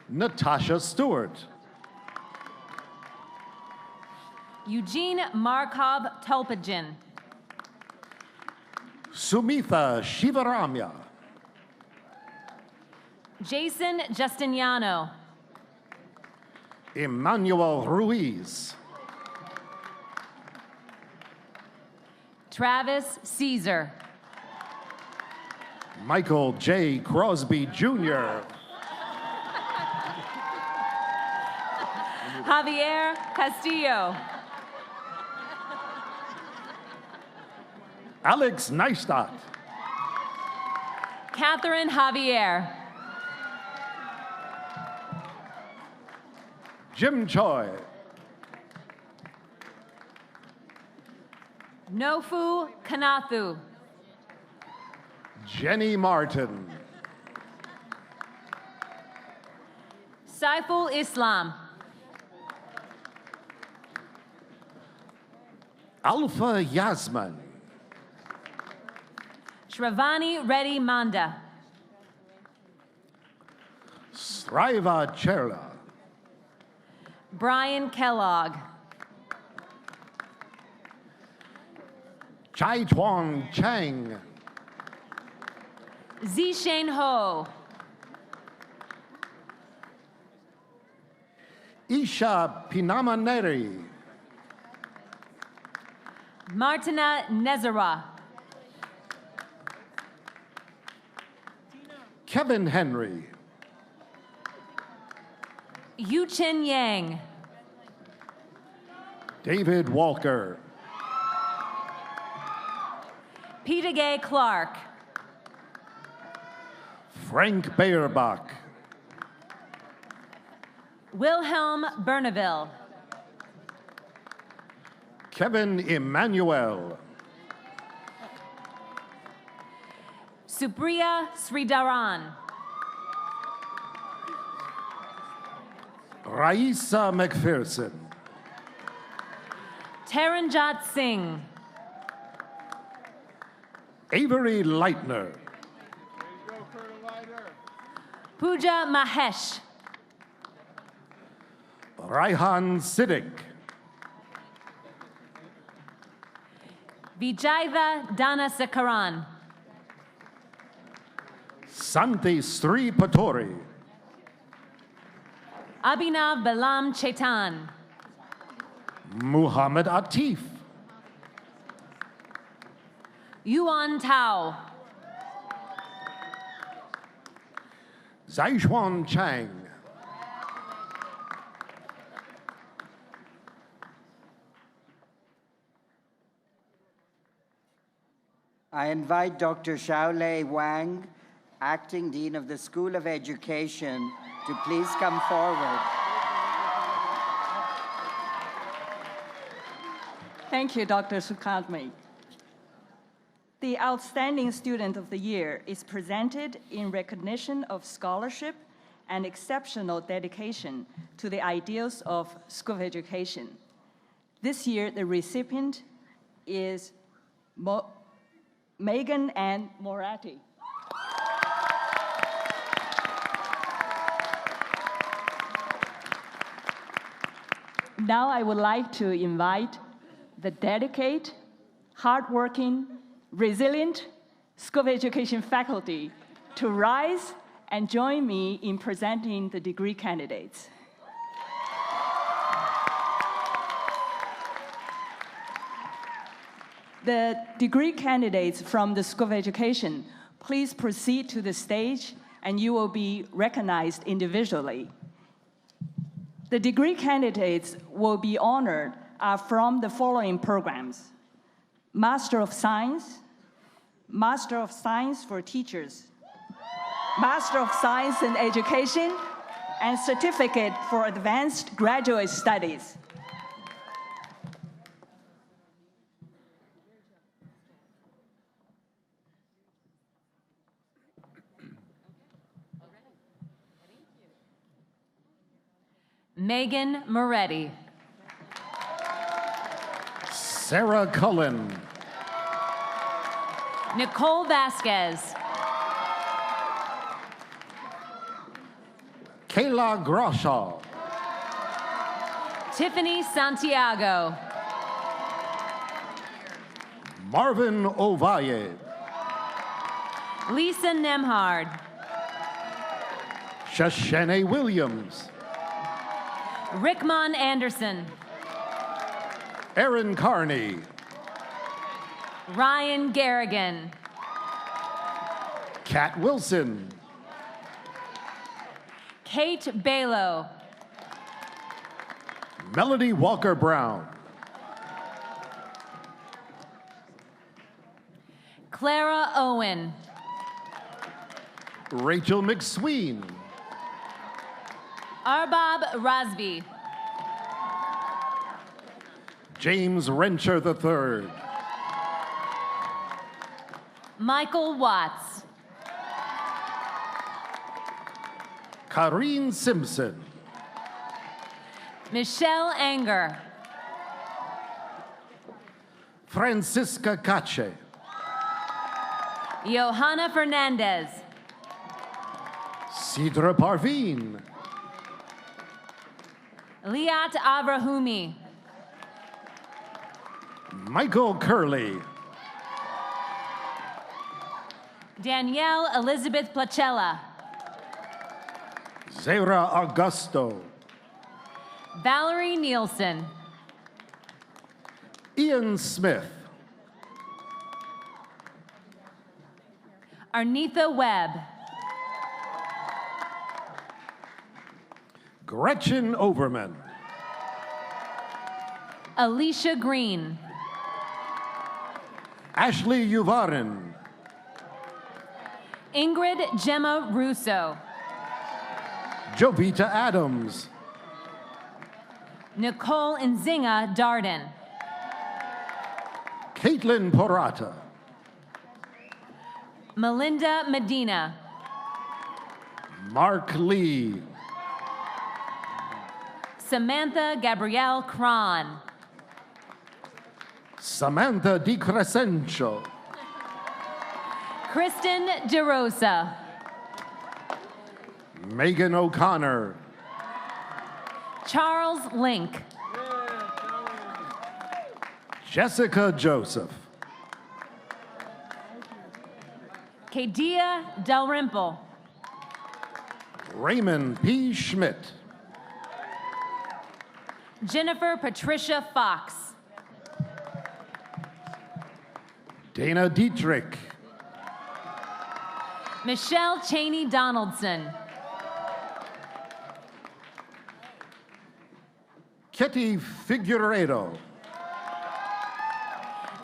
Natasha Stewart. Eugene Markov Tolpagin. Sumitha Shivaramya. Jason Justiniano. Emmanuel Ruiz. Travis Caesar. Michael J. Crosby Jr. Javier Castillo. Alex Neistat. Catherine Javier. Jim Choi. Nofu Kanathu. Jenny Martin. Saiful Islam. Alpha Yasmin. Shravani Reddy Manda. Sriva Cherla. Brian Kellogg. Chai Tuan Chang. Zishane Ho. Isha Pinamaneri. Martina Nezara. Kevin Henry. Yuchen Yang. David Walker. Peter Gay Clark. Frank Bayerbach. Wilhelm Bernaville. Kevin Emmanuel. Supriya Sridharan. Raisa McPherson. Taranjot Singh. Avery Leitner. Pooja Mahesh. Raihan Siddiq. Vijayva Danasekaran. Santi Sri Patori. Abhinav Balam Chetan. Muhammad Atif. Yuan Tao. Zaichuan Chang. I invite Dr. Xiaolei Wang, Acting Dean of the School of Education, to please come forward. Thank you, Dr. Sukatme. The Outstanding Student of the Year is presented in recognition of scholarship and exceptional dedication to the ideals of school education. This year, the recipient is Megan Ann Moratti. Now I would like to invite the dedicated, hardworking, resilient school education faculty to rise and join me in presenting the degree candidates. The degree candidates from the School of Education, please proceed to the stage and you will be recognized individually. The degree candidates will be honored are from the following programs: Master of Science, Master of Science for Teachers, Master of Science in Education, and Certificate for Advanced Graduate Studies. Megan Moretti. Sarah Cullen. Nicole Vasquez. Kayla Groshaw. Tiffany Santiago. Marvin Ovalle. Lisa Nemhard. Shoshana Williams. Rickmon Anderson. Aaron Carney. Ryan Garrigan. Kat Wilson. Kate Balo. Melody Walker Brown. Clara Owen. Rachel McSween. Arbab Razvi. James Rencher III. Michael Watts. Kareen Simpson. Michelle Anger. Francisca Cache. Johanna Fernandez. Sidra Parveen. Liat Avrahumi. Michael Curley. Danielle Elizabeth Placella. Zara Augusto. Valerie Nielsen. Ian Smith. Arnitha Webb. Gretchen Overman. Alicia Green. Ashley Uvarin. Ingrid Gemma Russo. Jovita Adams. Nicole Nzinga Darden. Caitlin Porata. Melinda Medina. Mark Lee. Samantha Gabrielle Cron. Samantha Di Crescencio. Kristen DeRosa. Megan O'Connor. Charles Link. Jessica Joseph. Kadia Dalrymple. Raymond P. Schmidt. Jennifer Patricia Fox. Dana Dietrich. Michelle Cheney Donaldson. Kitty Figueredo.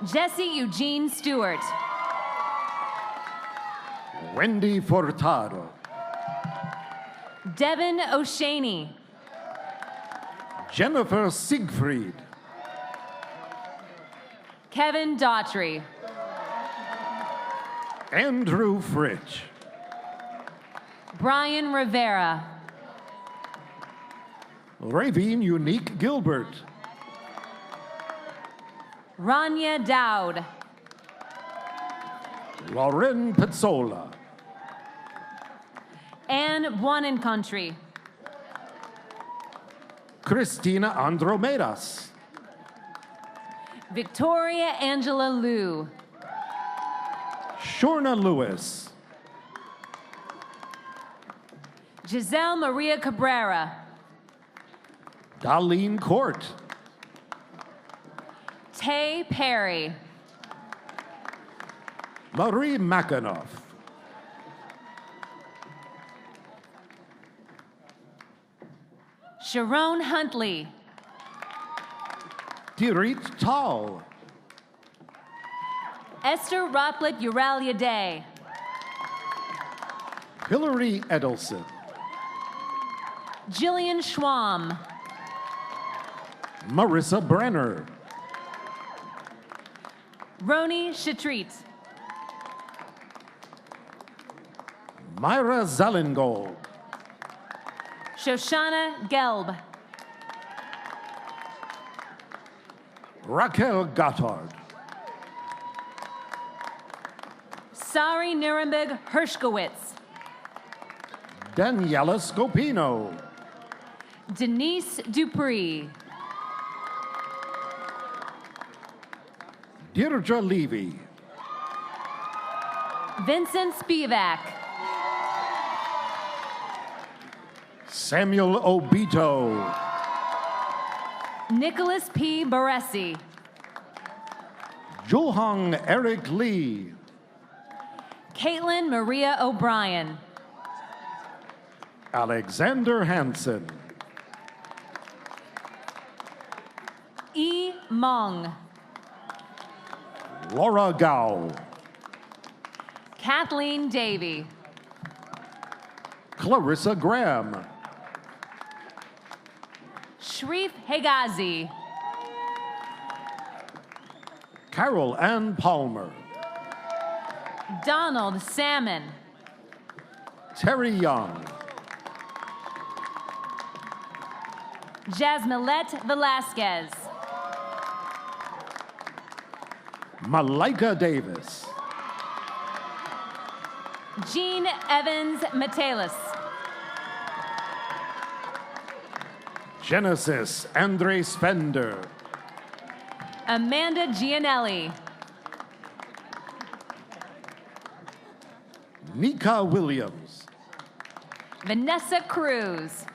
Jesse Eugene Stewart. Wendy Furtado. Devin O'Shaney. Jennifer Siegfried. Kevin Daughtry. Andrew Fritch. Brian Rivera. Ravine Unique Gilbert. Rania Dowd. Lauren Pizzola. Anne Buonancountry. Christina Andromedas. Victoria Angela Liu. Shorna Lewis. Giselle Maria Cabrera. Darlene Court. Tay Perry. Marie Makanoff. Sharon Huntley. Tirit Tall. Esther Rotlett Uralia Day. Hillary Edelson. Jillian Schwam. Marissa Brenner. Roni Shatreet. Myra Zellengold. Shoshana Gelb. Raquel Gottard. Sari Nuremberg Hershkowitz. Daniela Scopino. Denise Dupree. Deirdre Levy. Vincent Spivak. Samuel Obito. Nicholas P. Baresi. Juhong Eric Lee. Caitlin Maria O'Brien. Alexander Hansen. E. Mong. Laura Gao. Kathleen Davey. Clarissa Graham. Sharif Hegazi. Carol Ann Palmer. Donald Salmon. Terry Young. Jasmilette Velasquez. Malika Davis. Jean Evans Matelis. Genesis Andres Fender. Amanda Gianelli. Nika Williams. Vanessa Cruz.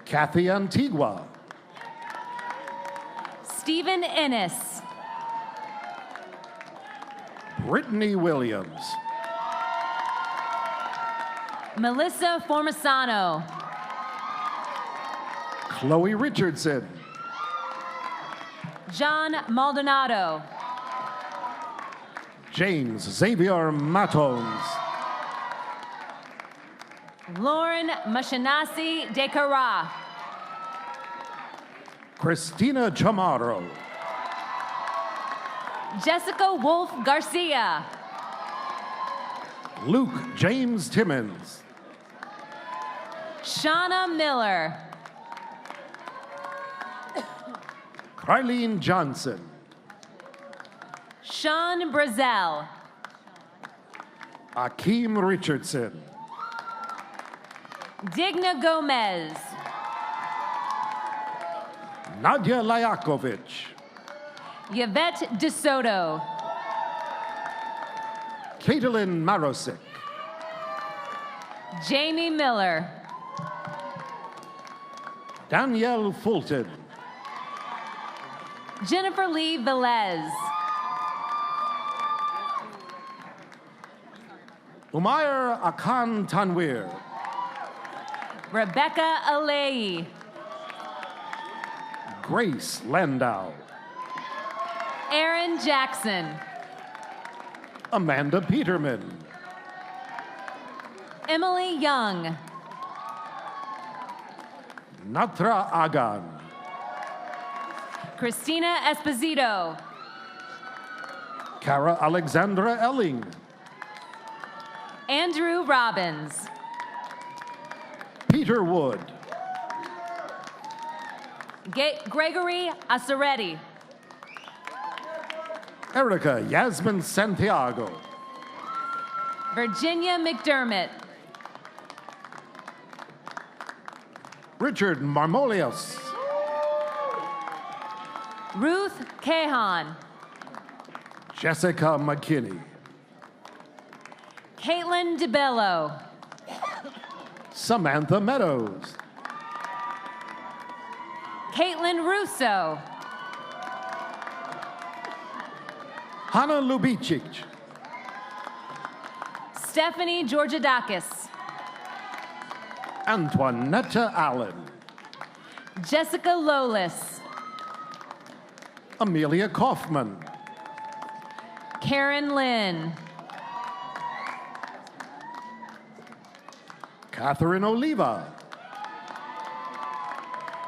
Kathy Antigua. Stephen Ennis. Brittany Williams. Melissa Formasano. Chloe Richardson. John Maldonado. James Xavier Matons. Lauren Mashanasi Dekara. Christina Chamorro. Jessica Wolf Garcia. Luke James Timmons. Shauna Miller. Carlene Johnson. Sean Brazel. Akeem Richardson. Digna Gomez. Nadia Lajakovic. Yvette DeSoto. Caitlin Marosic. Jamie Miller. Danielle Fulton. Jennifer Lee Velez. Umair Akan Tanwir. Rebecca Alei. Grace Landau. Aaron Jackson. Amanda Peterman. Emily Young. Natra Agan. Christina Esposito. Cara Alexandra Elling. Andrew Robbins. Peter Wood. Gregory Asaretti. Erica Yasmin Santiago. Virginia McDermott. Richard Marmolios. Ruth Cahan. Jessica McKinney. Caitlin DeBello. Samantha Meadows. Caitlin Russo. Hannah Lubicic. Stephanie Georgiadakis. Antoinetta Allen. Jessica Lolis. Amelia Kaufman. Karen Lynn. Catherine Oliva.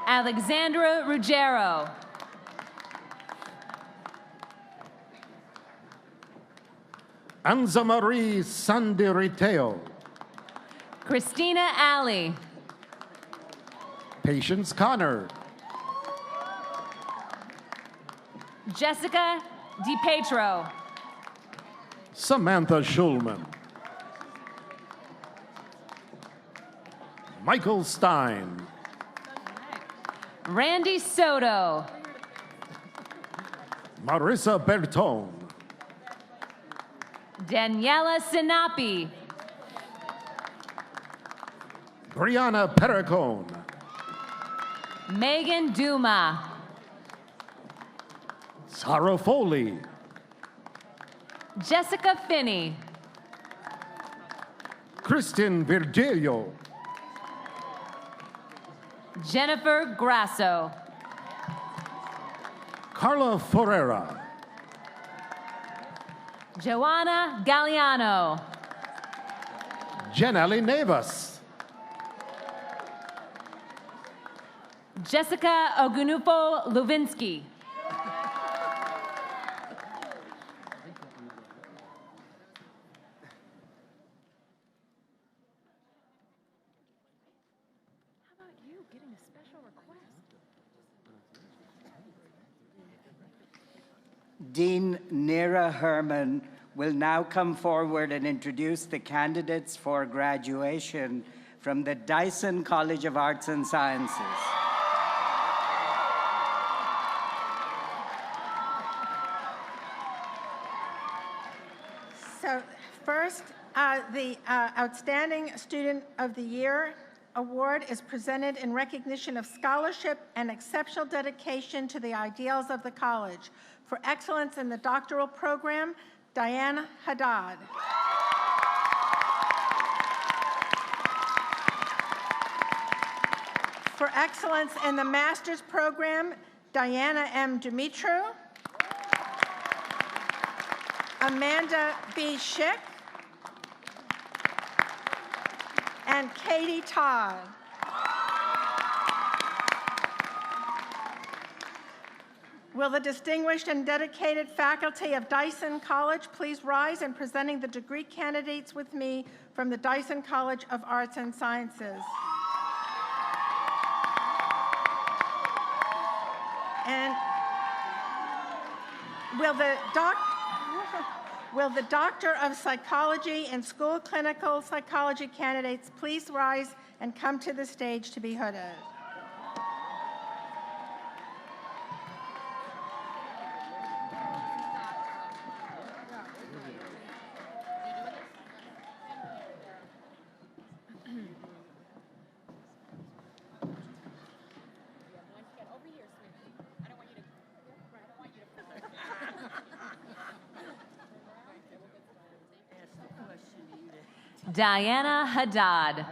Alexandra Ruggiero. Anza Marie Sandiriteo. Christina Alley. Patience Connor. Jessica DiPietro. Samantha Schulman. Michael Stein. Randy Soto. Marissa Bertone. Daniela Sinapi. Brianna Perricone. Megan Duma. Sarah Foley. Jessica Finney. Kristen Virgilio. Jennifer Grasso. Carla Ferreira. Joanna Galliano. Jenelly Navas. Jessica Ogunufo Luvinsky. Dean Nira Herman will now come forward and introduce the candidates for graduation from the Dyson College of Arts and Sciences. So first, the Outstanding Student of the Year Award is presented in recognition of scholarship and exceptional dedication to the ideals of the college. For excellence in the doctoral program, Diane Haddad. For excellence in the master's program, Diana M. Dumitru. Amanda B. Schick. And Katie Todd. Will the distinguished and dedicated faculty of Dyson College please rise in presenting the degree candidates with me from the Dyson College of Arts and Sciences. And will the Doctor of Psychology and School Clinical Psychology candidates please rise and come to the stage to be hooded. Diana Haddad.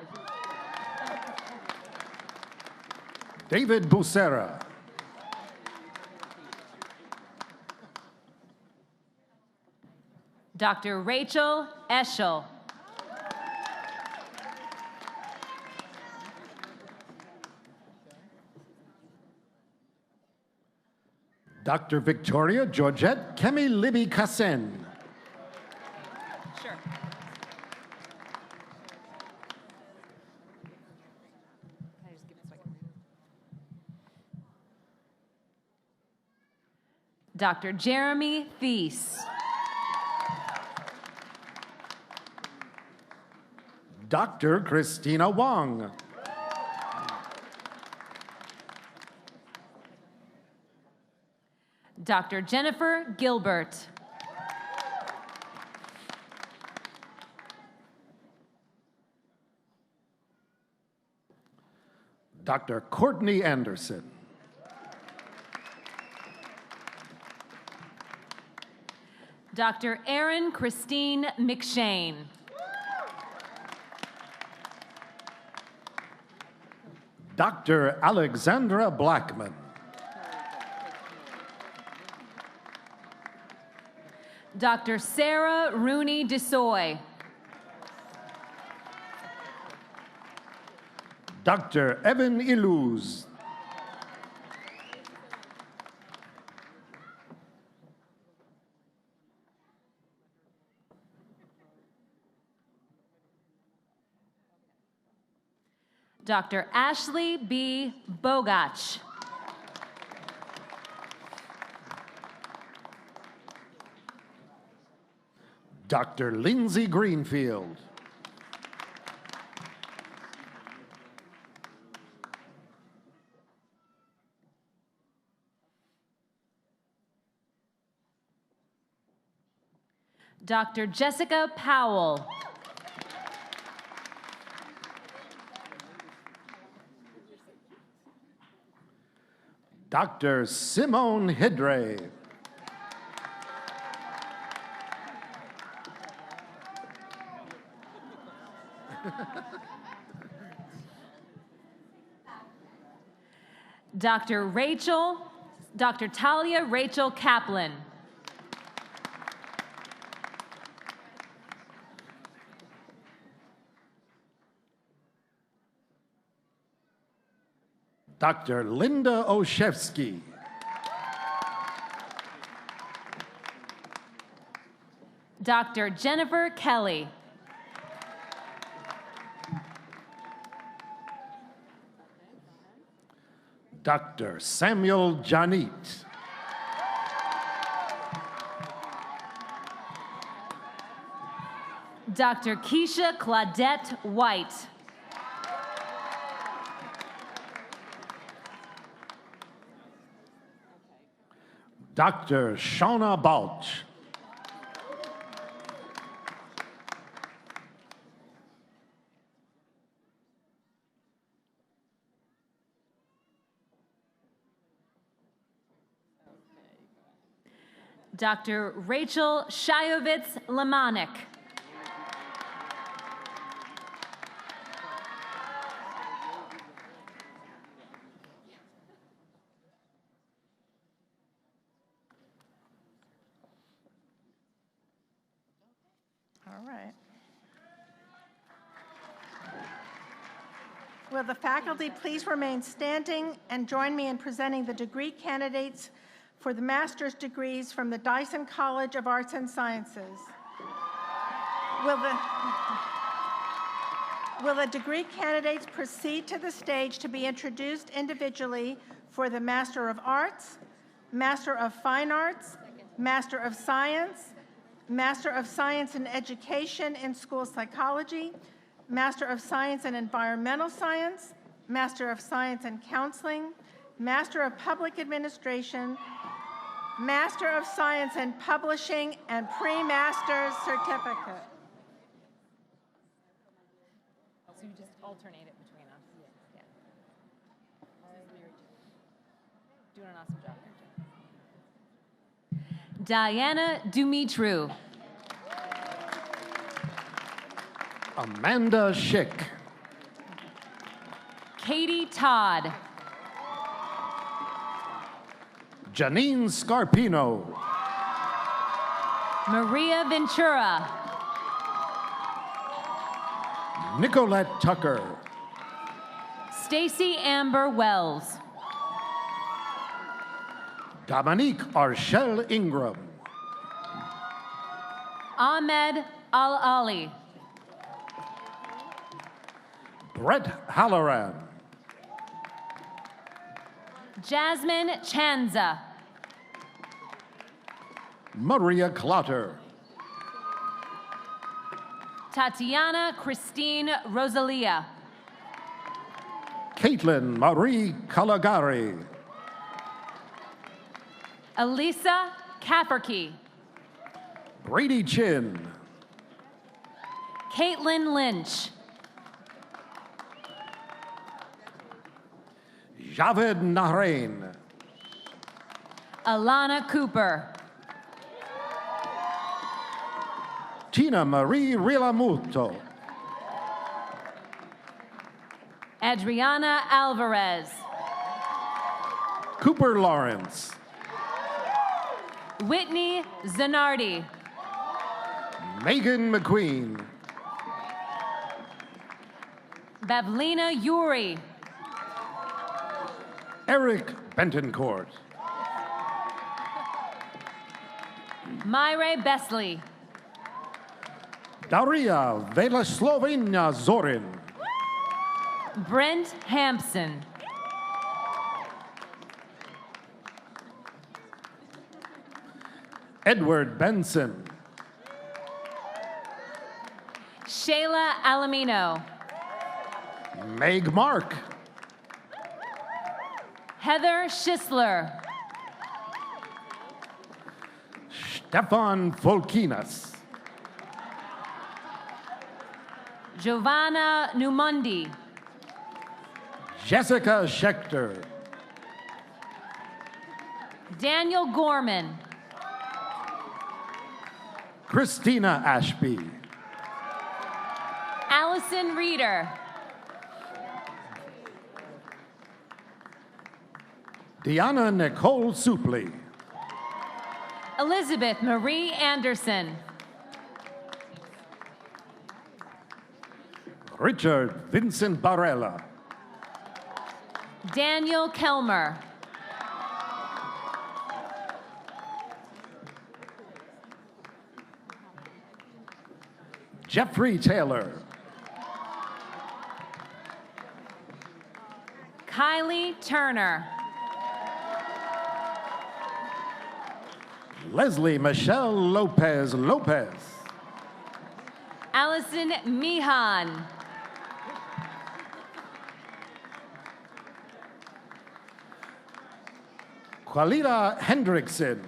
David Bucera. Dr. Rachel Eschel. Dr. Victoria Georgette Kemi Libby Kassen. Sure. Dr. Jeremy Thies. Dr. Christina Wong. Dr. Jennifer Gilbert. Dr. Courtney Anderson. Dr. Erin Christine McShane. Dr. Alexandra Blackman. Dr. Sarah Rooney DeSoy. Dr. Evan Illouz. Dr. Ashley B. Bogach. Dr. Lindsay Greenfield. Dr. Jessica Powell. Dr. Simone Hidre. Dr. Talia Rachel Kaplan. Dr. Linda Oshevsky. Dr. Jennifer Kelly. Dr. Samuel Janit. Dr. Keisha Claudette White. Dr. Shauna Balch. Dr. Rachel Shayovitz-Lamanik. All right. Will the faculty please remain standing and join me in presenting the degree candidates for the master's degrees from the Dyson College of Arts and Sciences. Will the degree candidates proceed to the stage to be introduced individually for the Master of Arts, Master of Fine Arts, Master of Science in Education in School Psychology, Master of Science in Environmental Science, Master of Science in Counseling, Master of Public Administration, Master of Science in Publishing, and Pre-Master's Certificate. So you just alternate it between us. Yeah. Doing an awesome job there, too. Diana Dumitru. Amanda Schick. Katie Todd. Janine Scarpino. Maria Ventura. Nicolette Tucker. Stacy Amber Wells. Dominique Arshel Ingram. Ahmed Al-Ali. Brett Halloran. Jasmine Chanza. Maria Clotter. Tatiana Christine Rosalia. Caitlin Marie Calagari. Elisa Cafferkey. Brady Chin. Caitlin Lynch. Javed Nahrain. Alana Cooper. Tina Marie Rilamuto. Adriana Alvarez. Cooper Lawrence. Whitney Zanardi. Megan McQueen. Bavlina Yuri. Eric Bentoncourt. Myre Besley. Daria Veloslovenia Zorin. Brent Hampson. Edward Benson. Shayla Alamino. Meg Mark. Heather Schisler. Stefan Volkinas. Giovanna Numundi. Jessica Schechter. Daniel Gorman. Christina Ashby. Allison Reeder. Deanna Nicole Supley. Elizabeth Marie Anderson. Richard Vincent Barella. Daniel Kelmer. Jeffrey Taylor. Kylie Turner. Leslie Michelle Lopez Lopez. Allison Mihan. Qualita Hendrickson.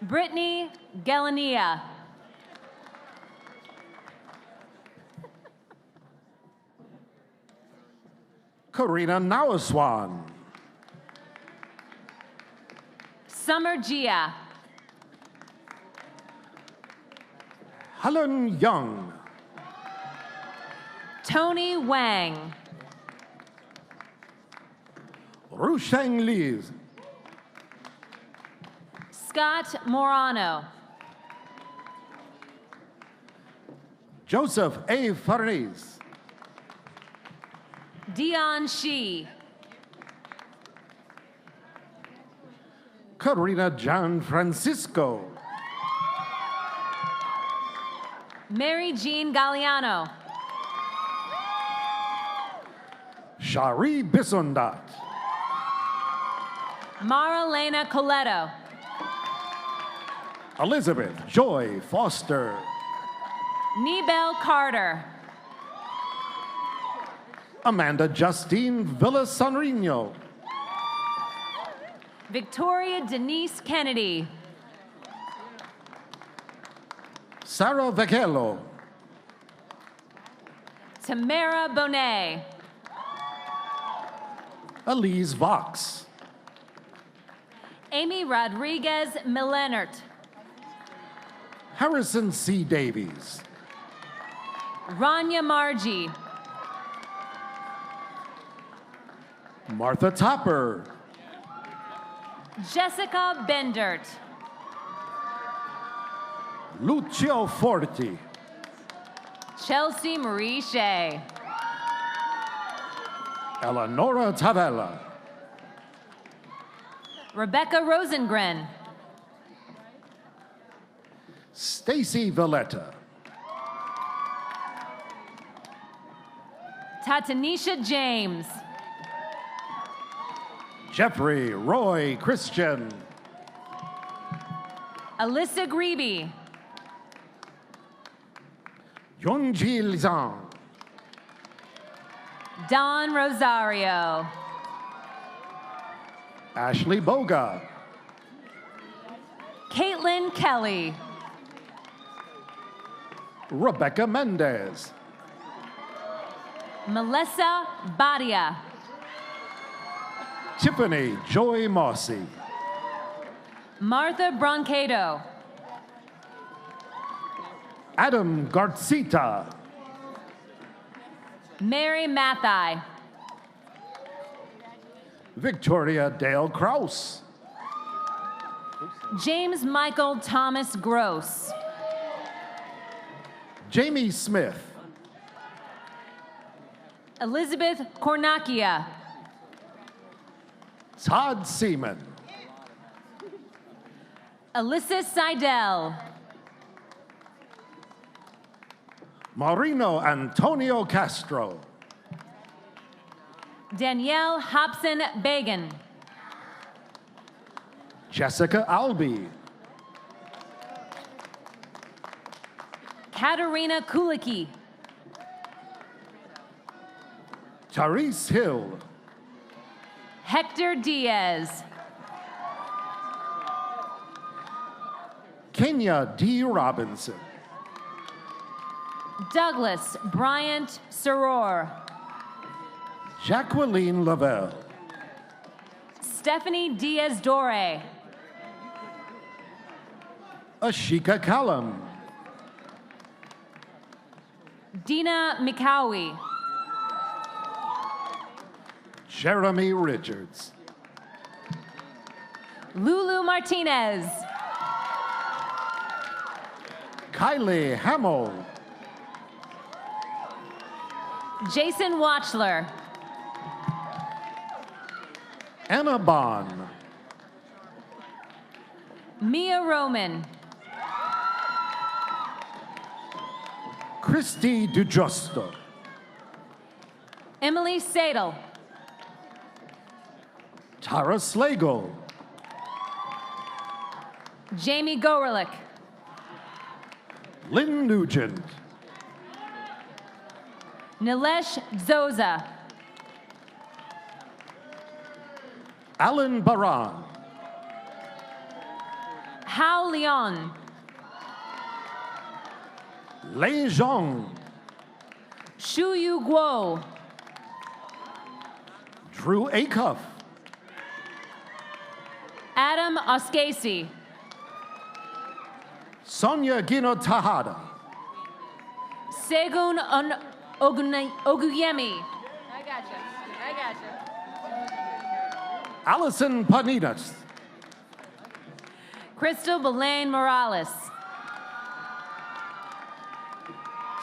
Brittany Galania. Karina Nawaswan. Summer Gia. Helen Young. Tony Wang. Rusheng Lee. Scott Morano. Joseph A. Farnes. Dion Shi. Karina John Francisco. Mary Jean Galliano. Shari Bisondat. Marlena Coletto. Elizabeth Joy Foster. Nibel Carter. Amanda Justine Villasanrino. Victoria Denise Kennedy. Sarah Vecchello. Tamara Bonet. Elise Vox. Amy Rodriguez Millenert. Harrison C. Davies. Rania Margie. Martha Topper. Jessica Bendert. Lucio Forti. Chelsea Marie Shea. Eleonora Tavella. Rebecca Rosengren. Stacy Valletta. Tatanisha James. Jeffrey Roy Christian. Alyssa Grebe. Yonji Lizang. Don Rosario. Ashley Boga. Caitlin Kelly. Rebecca Mendez. Melissa Badia. Tiffany Joy Mossy. Martha Broncato. Adam Garcita. Mary Mathai. Victoria Dale Kraus. James Michael Thomas Gross. Jamie Smith. Elizabeth Cornacchia. Todd Seaman. Alyssa Seidel. Marino Antonio Castro. Danielle Hobson Bagan. Jessica Albee. Katerina Kulicki. Therese Hill. Hector Diaz. Kenya D. Robinson. Douglas Bryant Soror. Jacqueline Lavelle. Stephanie Diaz-Dore. Ashika Callum. Dina Mikawi. Jeremy Richards. Lulu Martinez. Kylie Hamill. Jason Watchler. Anna Bond. Mia Roman. Christy DiGiusto. Emily Sadel. Tara Slagle. Jamie Gorelick. Lynn Nugent. Nilesh Zoza. Alan Baran. Hao Leon. Lei Zhong. Shu Yu Guo. Drew Acuff. Adam Oskasi. Sonia Gino Tahada. Segun Oguyemi. I got you. Allison Panitas. Crystal Belaine Morales.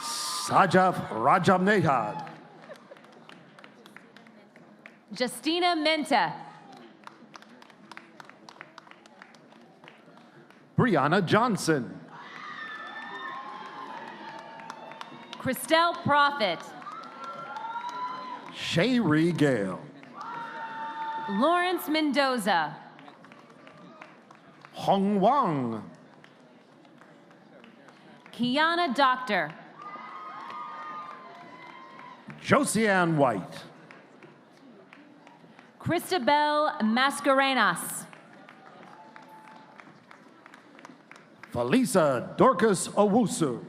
Sajaf Rajamnehad. Justina Menta. Brianna Johnson. Christelle Prophet. Sherry Gale. Lawrence Mendoza. Hong Wang. Kiana Doctor. Josianne White. Christabel Mascarenas. Felisa Dorcas Owusu.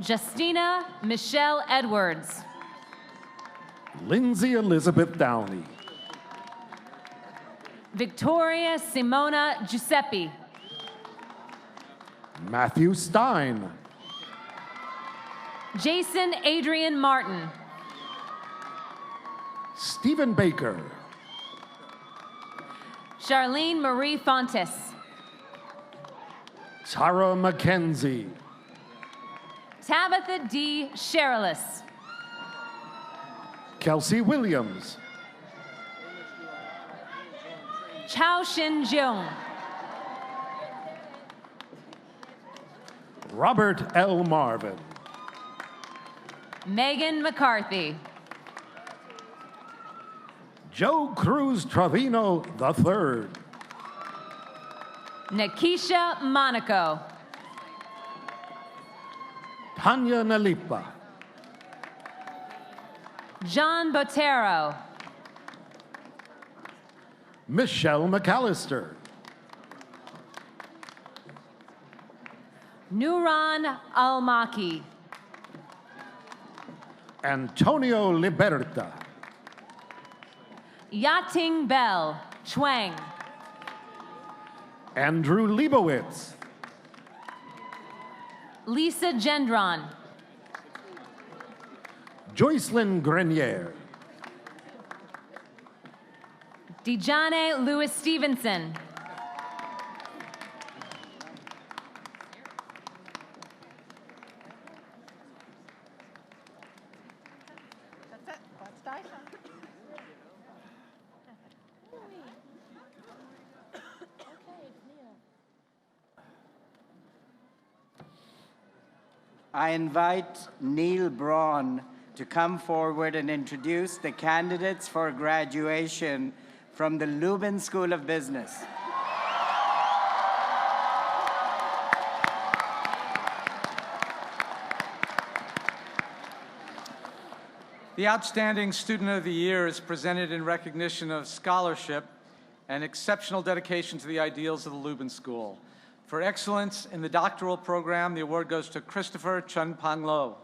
Justina Michelle Edwards. Lindsay Elizabeth Downey. Victoria Simona Giuseppe. Matthew Stein. Jason Adrian Martin. Stephen Baker. Charlene Marie Fontes. Tara McKenzie. Tabitha D. Sherilis. Kelsey Williams. Chao Shin Jung. Robert L. Marvin. Megan McCarthy. Joe Cruz Trevino III. Nakisha Monaco. Tanya Nalipa. John Botero. Michelle McAllister. Nuran Almaki. Antonio Liberta. Yating Bell. Chuang. Andrew Leibowitz. Lisa Gendron. Joycelyn Grenier. Dejane Lewis Stevenson. That's it. Let's dive in. I invite Neil Braun to come forward and introduce the candidates for graduation from the Lubin School of Business. The Outstanding Student of the Year is presented in recognition of scholarship and exceptional dedication to the ideals of the Lubin School. For excellence in the doctoral program, the award goes to Christopher Chun-Pang Lo.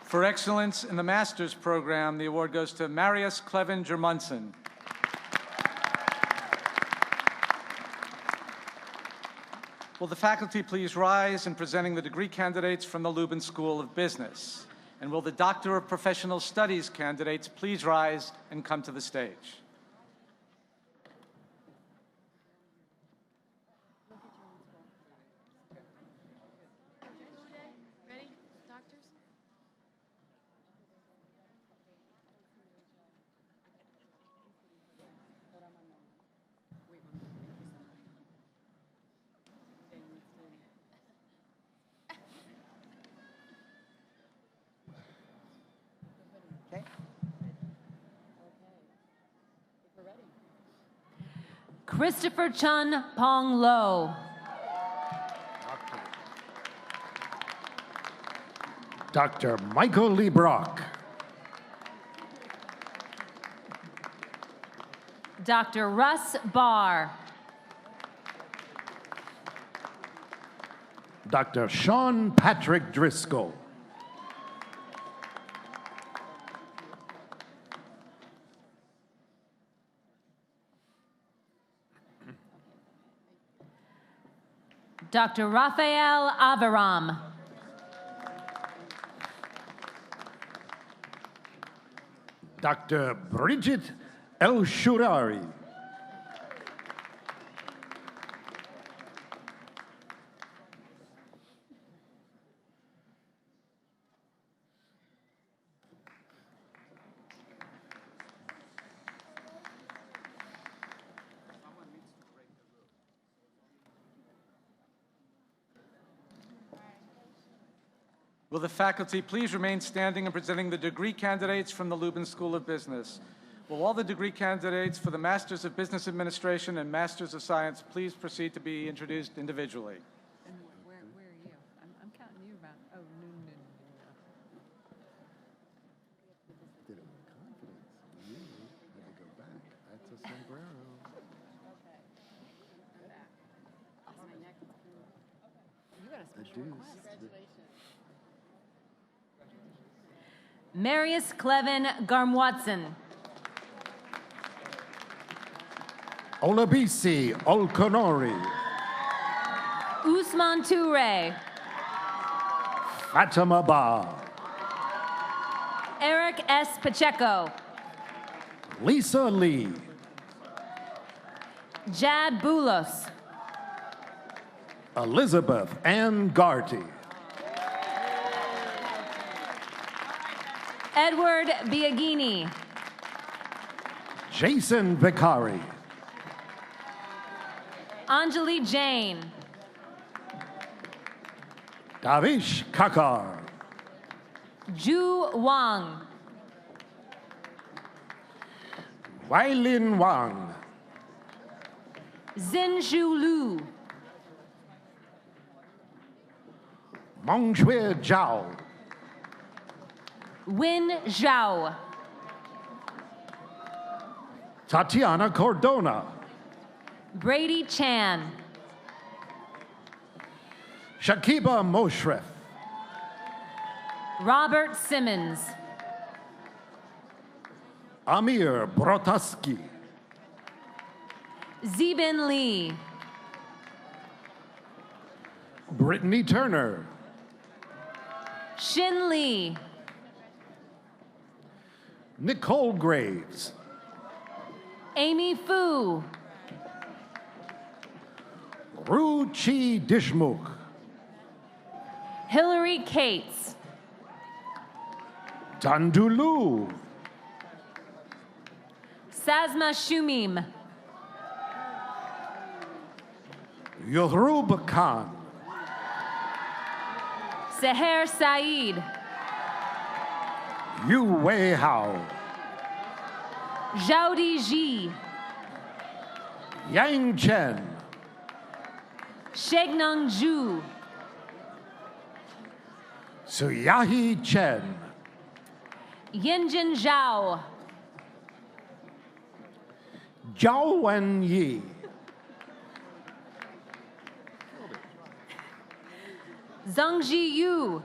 For excellence in the master's program, the award goes to Marius Clevin Germunson. Will the faculty please rise in presenting the degree candidates from the Lubin School of Business? And will the Doctor of Professional Studies candidates please rise and come to the stage? Ready, doctors? Okay. Christopher Chun Pong Lo. Dr. Michael Lee Brock. Dr. Russ Barr. Dr. Sean Patrick Driscoll. Dr. Rafael Avaram. Dr. Bridget El-Shurari. Will the faculty please remain standing and presenting the degree candidates from the Lubin School of Business? Will all the degree candidates for the Masters of Business Administration and Masters of Science please proceed to be introduced individually? And where are you? I'm counting you about, oh, no. Did it with confidence. You had to go back. That's a sombrero. Okay. I'm back. My neck is cool. You got a special request. Congratulations. Marius Clevin Garmwatson. Olabisi Olkonori. Usman Toure. Fatima Ba. Eric S. Pacheco. Lisa Lee. Jad Boulos. Elizabeth Ann Garty. Edward Biagini. Jason Vicari. Anjali Jain. Davish Kakar. Ju Wang. Wailin Wang. Zinshu Lu. Mongshui Zhao. Win Zhao. Tatiana Cordona. Brady Chan. Shakiba Moshref. Robert Simmons. Amir Brotaski. Zebin Lee. Brittany Turner. Shin Lee. Nicole Graves. Amy Fu. Ru Chi Dishmukh. Hillary Cates. Tandulu. Sazma Shumim. Yohrub Khan. Seher Saeed. Yu Wei Hao. Zhaodi Ji. Yang Chen. Shegnung Zhu. Suyahi Chen. Yinjin Zhao. Zhao Wen Yi. Zhangji Yu.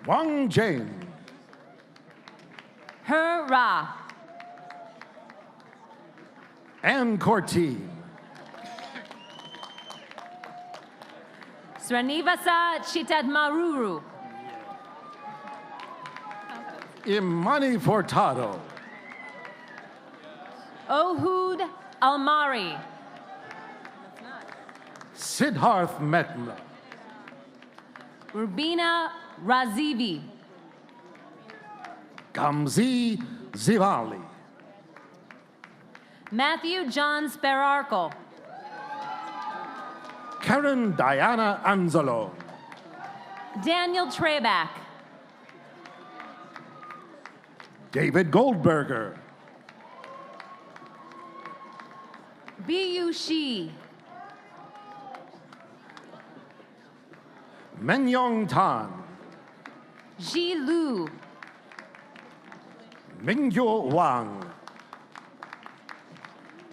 Wang Jing. Her Ra. Ann Corteen. Srinivasa Chitadmaruru. Imani Furtado. Ohud Almari. Siddharth Metna. Rubina Razivi. Gamzee Zivali. Matthew John Sperarkle. Karen Diana Anzalo. Daniel Treback. David Goldberger. Biyu Shi. Menyong Tan. Ji Lu. Mingyo Wang.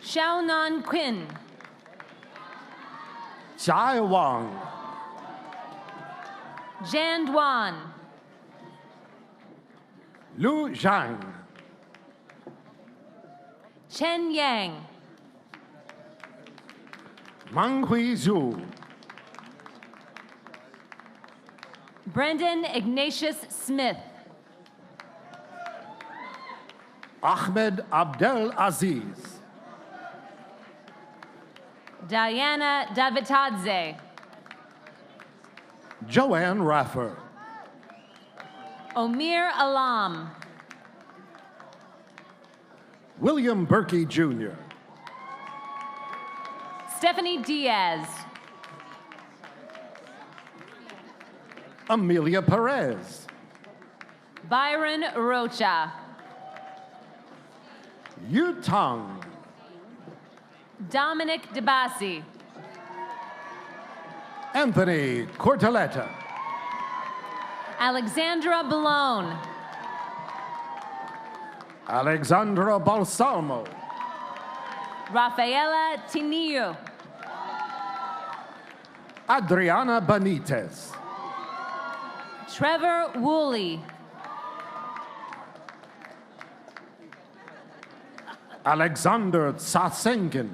Xiaonan Quinn. Chai Wang. Jan Duan. Lu Zhang. Chen Yang. Mang Hui Zhu. Brendan Ignatius Smith. Ahmed Abdel Aziz. Diana Davitadze. Joanne Raffer. Omir Alam. William Berkey Jr. Stephanie Diaz. Amelia Perez. Byron Rocha. Yu Tang. Dominic DeBassi. Anthony Cortoletta. Alexandra Balone. Alexandra Balsamo. Rafaela Tinillo. Adriana Benitez. Trevor Woolley. Alexander Tsatsenkin.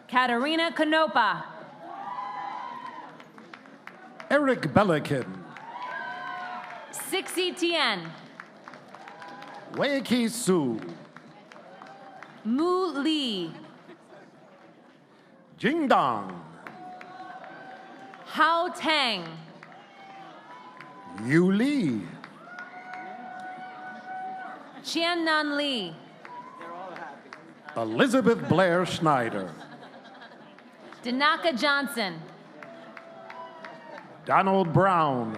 Katerina Canopa. Eric Bellikin. Sixi Tien. Wei Ki Su. Mu Li. Jing Dong. Hao Tang. Yu Li. Qian Nan Li. Elizabeth Blair Schneider. Danaka Johnson. Donald Brown.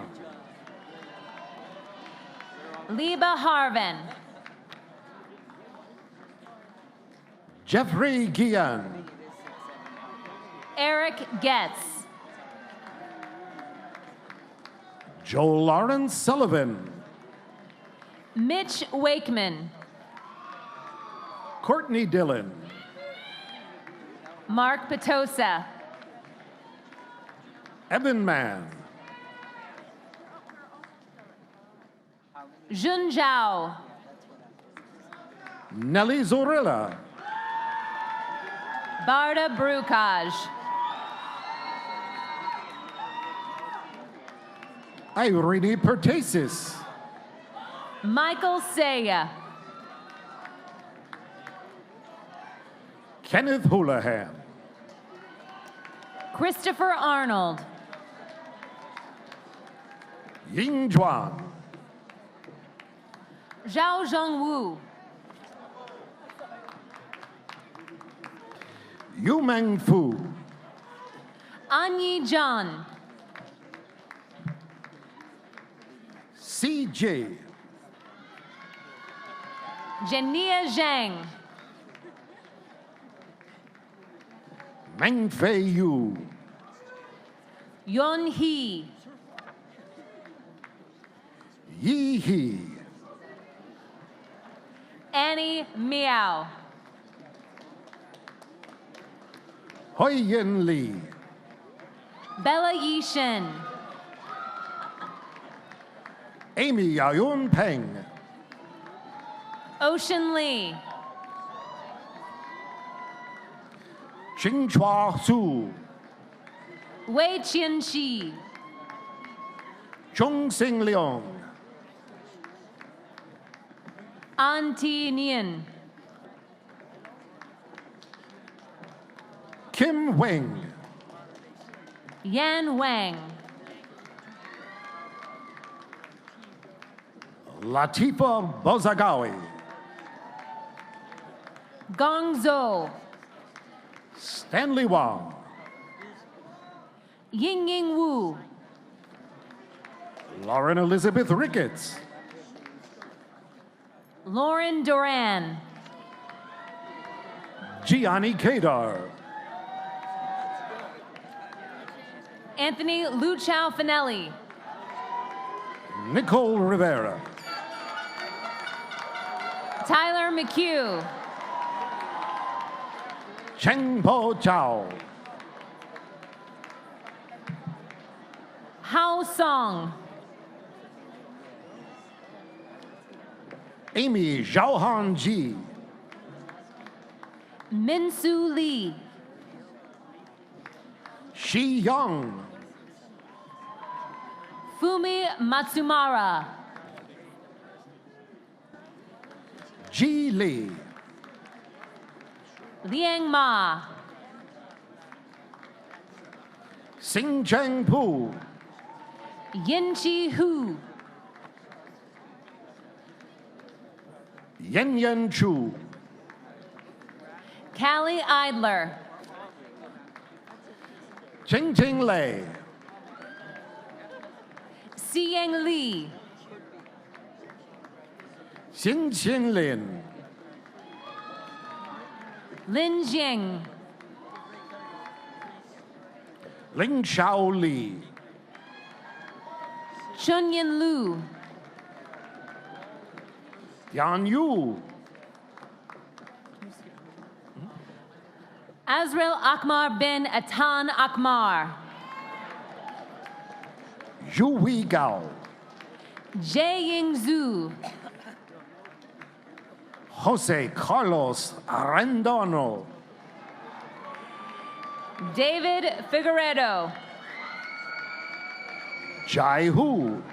Liba Harvin. Jeffrey Guillen. Eric Getz. Joel Lawrence Sullivan. Mitch Wakeman. Courtney Dillon. Mark Petosa. Evan Mann. Jun Zhao. Nelly Zorilla. Barda Brukaj. Irene Pertasis. Michael Saya. Kenneth Houlihan. Christopher Arnold. Ying Zhuan. Zhao Zhongwu. Yu Meng Fu. Anyi Zhang. CJ. Jenia Zhang. Meng Fei Yu. Yun He. Yi He. Annie Miao. Hoi Yin Lee. Bella Yishin. Amy Yayun Peng. Ocean Lee. Ching Chua Su, Wei Qian Chi, Chung Sing Leong, An Ti Nien, Kim Wing, Yan Wang, Latifa Bozagawi, Gong Zhou, Stanley Wang, Ying Ying Wu, Lauren Elizabeth Ricketts, Lauren Duran, Gianni Kadar, Anthony Luchao Finelli, Nicole Rivera, Tyler McHugh, Cheng Po Chao, Hao Song, Amy Zhaohan Ji, Min Su Lee, Shi Young, Fumi Matsumara, Ji Li, Liang Ma, Sing Cheng Pu, Yin Chi Hu, Yen Yen Chu, Callie Idler, Ching Ching Lei, Xiang Li, Xin Xin Lin, Lin Jing, Ling Shao Li, Chunyin Lu, Yan Yu, Azrael Akmar bin Atan Akmar, Yu Wei Gao, Jie Ying Zhu, Jose Carlos Arendano, David Figueredo, Jai Hu,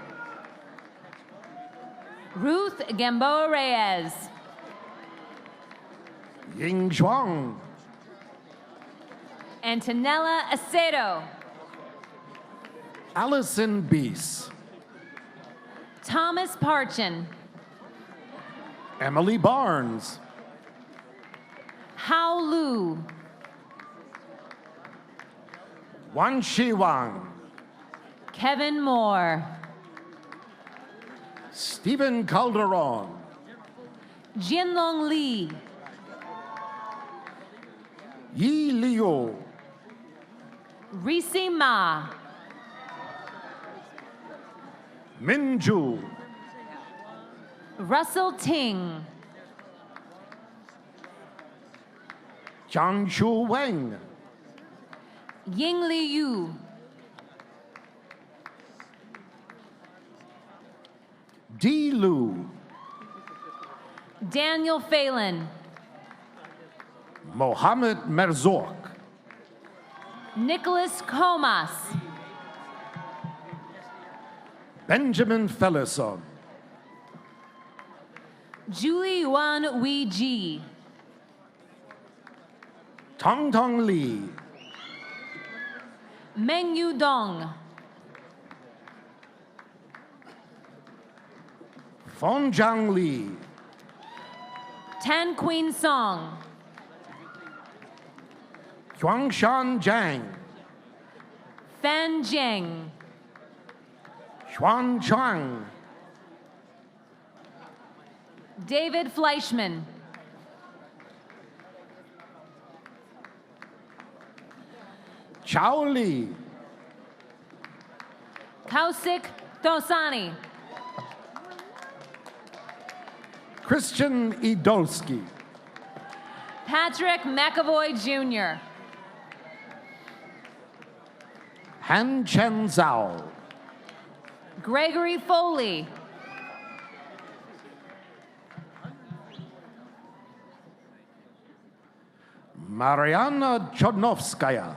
Ruth Gamboa Reyes, Ying Zhuang, Antonella Acedo, Allison Beese, Thomas Parchin, Emily Barnes, Hao Lu, Wan Shi Wang, Kevin Moore, Stephen Calderon, Jianlong Li, Yi Liu, Risi Ma, Minju, Russell Ting, Jiang Shu Wang, Ying Li Yu, Di Lu, Daniel Phelan, Mohammed Merzouk, Nicholas Comas, Benjamin Fellison, Julie Yuan Wei Ji, Tong Tong Li, Meng Yu Dong, Fong Zhang Li, Tan Queen Song, Huangshan Zhang, Fan Jiang, Xuan Chang, David Fleischman, Chao Li, Kausik Dosani, Christian Idolski, Patrick McAvoy Jr., Han Chen Zhao, Gregory Foley, Mariana Chodnovskaya.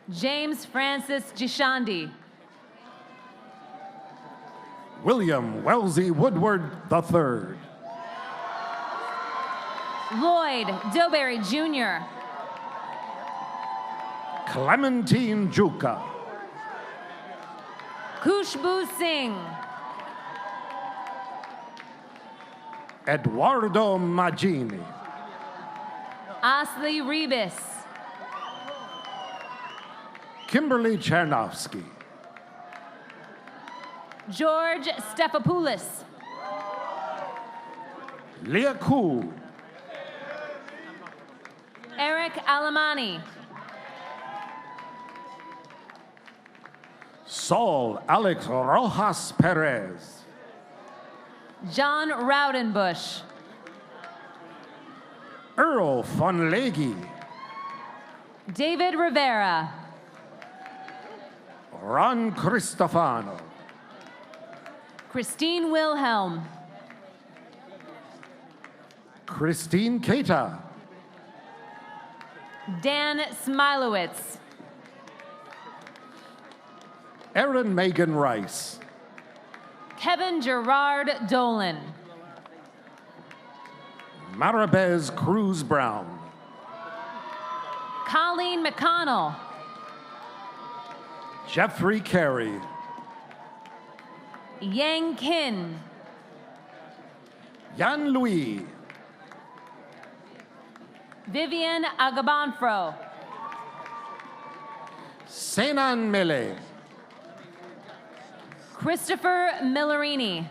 James Francis Gishandi. William Wellesley Woodward III. Lloyd Doberry Jr. Clementine Juka. Khushbu Singh. Eduardo Magini. Asli Rebus. Kimberly Chernovsky. George Stefopoulos. Leah Koo. Eric Alamani. Saul Alex Rojas Perez. John Rowdenbush. Earl von Legy. David Rivera. Ron Cristofano. Christine Wilhelm. Christine Keita. Dan Smilowitz. Erin Megan Rice. Kevin Gerard Dolan. Maribez Cruz Brown. Colleen McConnell. Jeffrey Carey. Yang Kin. Yan Louis. Vivian Agabanfro. Senan Mele. Christopher Millerini.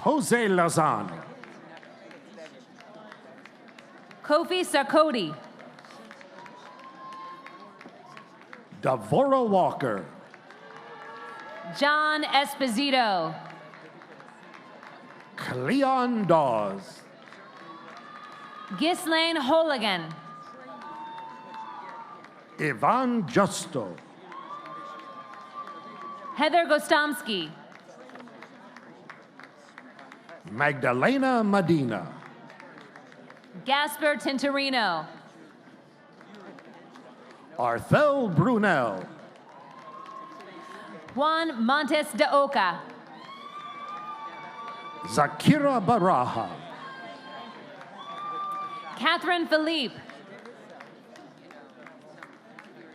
Jose Lozano. Kofi Sarkoti. Devora Walker. John Esposito. Cleon Dawes. Ghislaine Holigan. Ivan Justo. Heather Gostomsky. Magdalena Medina. Gasper Tintorino. Arthel Brunel. Juan Montes de Oca. Zakira Baraha. Catherine Philippe.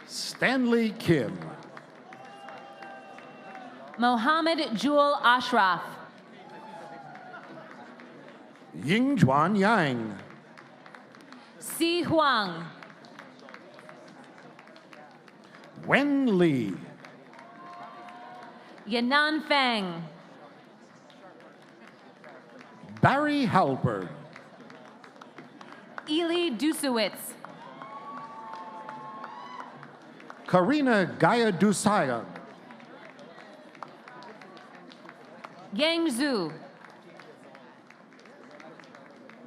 Stanley Kim. Mohammed Jewel Ashraf. Yingjuan Yang. Si Huang. Wen Li. Yanan Feng. Barry Halpern. Eli Dusowitz. Karina Gaia Dusayan. Yang Zhu.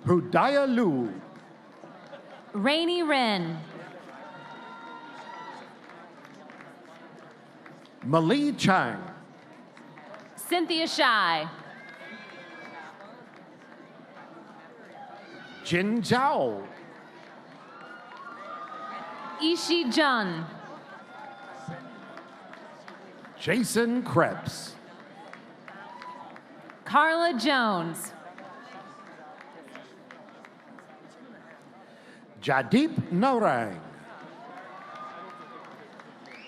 Hudaya Lu. Rainey Wren. Mali Chang. Cynthia Shai. Jin Zhao. Ishi Jun. Jason Krebs. Carla Jones. Jadeep Narang.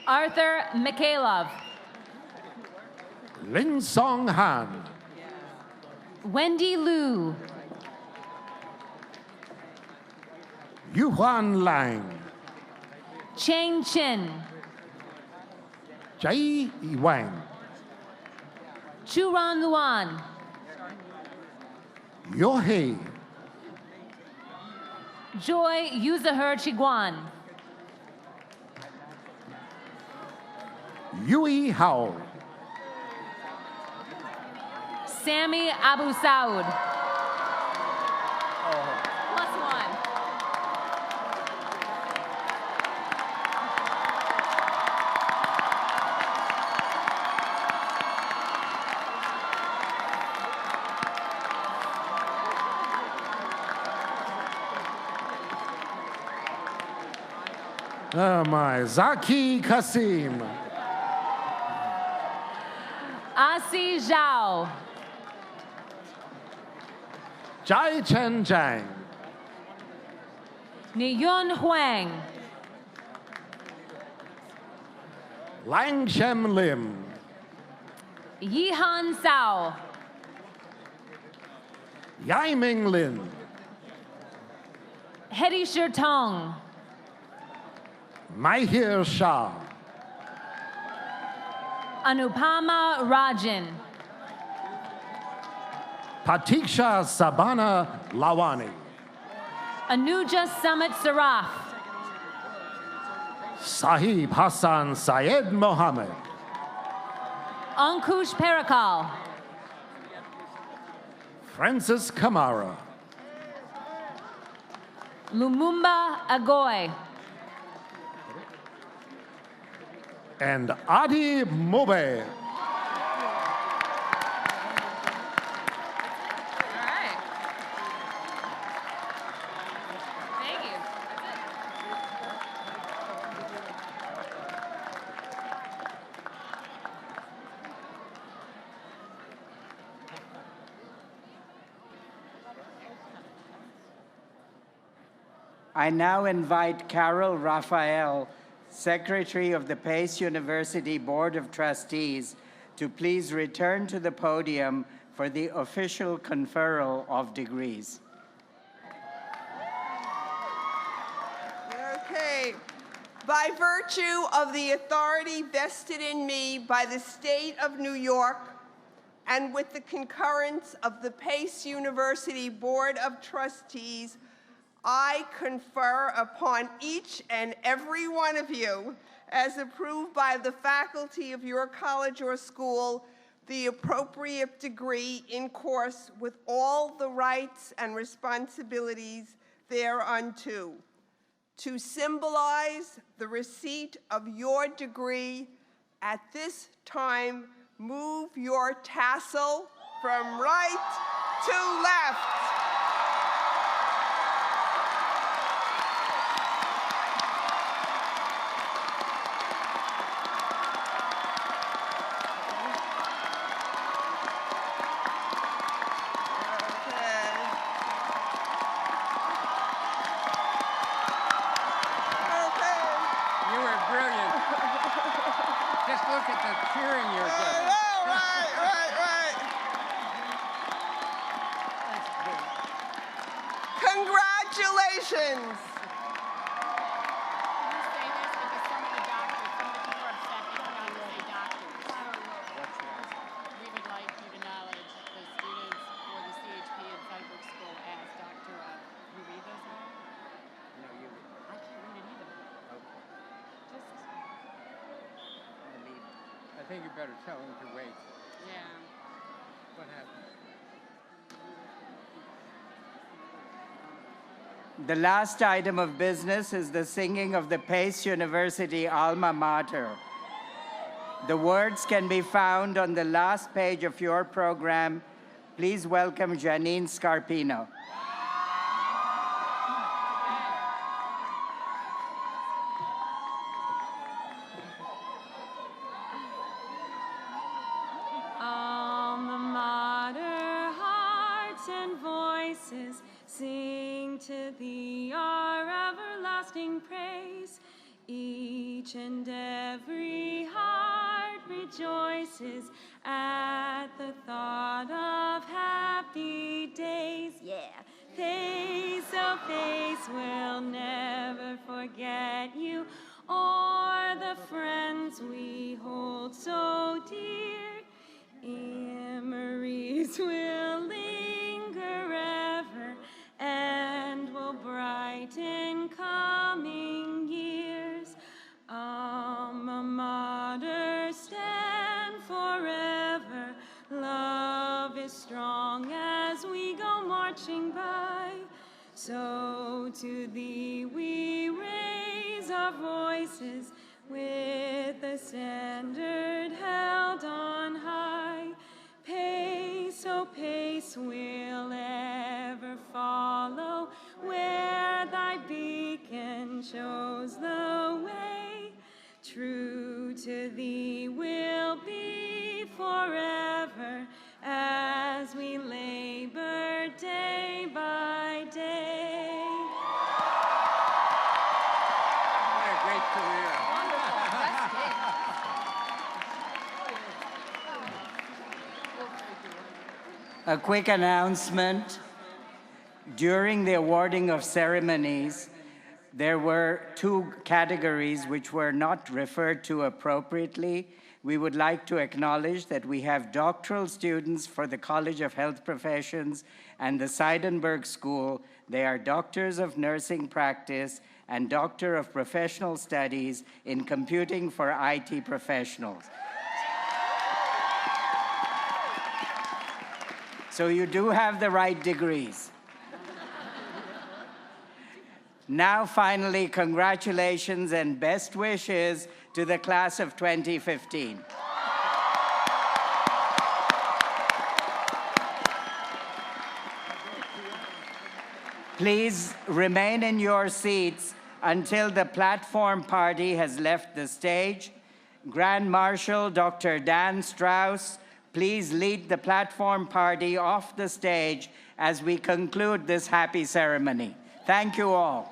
Arthur Mikhailov. Lin Song Han. Wendy Liu. Yuan Lang. Chang Chin. Jai Wang. Churan Luan. Yohei. Joy Yuzahar Chiguan. Yui Hao. Sammy Abu Saud. Plus one. Oh my, Zaki Kasim. Asi Zhao. Jai Chen Zhang. Niyun Huang. Lang Shem Lim. Yihan Sao. Yai Ming Lin. Hedi Shirtong. Mahir Shah. Anupama Rajan. Patiksha Sabana Lawani. Anuja Summit Saraf. Sahib Hassan Syed Mohammed. Ankush Parakal. Francis Kamara. Lumumba Agoy. And Adi Mobe. I now invite Carol Raphael, Secretary of the Pace University Board of Trustees, to please return to the podium for the official conferral of degrees. Okay. By virtue of the authority vested in me by the State of New York and with the concurrence of the Pace University Board of Trustees, I confer upon each and every one of you, as approved by the faculty of your college or school, the appropriate degree in course with all the rights and responsibilities thereunto. To symbolize the receipt of your degree, at this time, move your tassel from right to left. Look at the cheering you're getting. Right. Congratulations. We would like you to acknowledge the students for the CHP and Cyber School as Dr. You read those now? No, you read. I can't read it either. Okay. I think you better tell him to wait. Yeah. What happened? The last item of business is the singing of the Pace University alma mater. The words can be found on the last page of your program. Please welcome Janine Scarpino. Alma mater, hearts and voices, sing to thee our everlasting praise. Each and every heart rejoices at the thought of happy days. Yeah. Pace, oh Pace, will never forget you or the friends we hold so dear. Memories will linger ever and will brighten coming years. Alma mater, stand forever. Love is strong as we go marching by. So to thee we raise our voices with the standard held on high. Pace, oh Pace, will ever follow where thy beacon shows the way. A quick announcement. During the awarding of ceremonies, there were 2 categories which were not referred to appropriately. We would like to acknowledge that we have doctoral students for the College of Health Professions and the Seidenberg School. They are doctors of nursing practice and doctor of professional studies in computing for IT professionals. So you do have the right degrees. Now, finally, congratulations and best wishes to the class of 2015. Please remain in your seats until the platform party has left the stage. Grand Marshal Dr. Dan Strauss, please lead the platform party off the stage as we conclude this happy ceremony. Thank you all.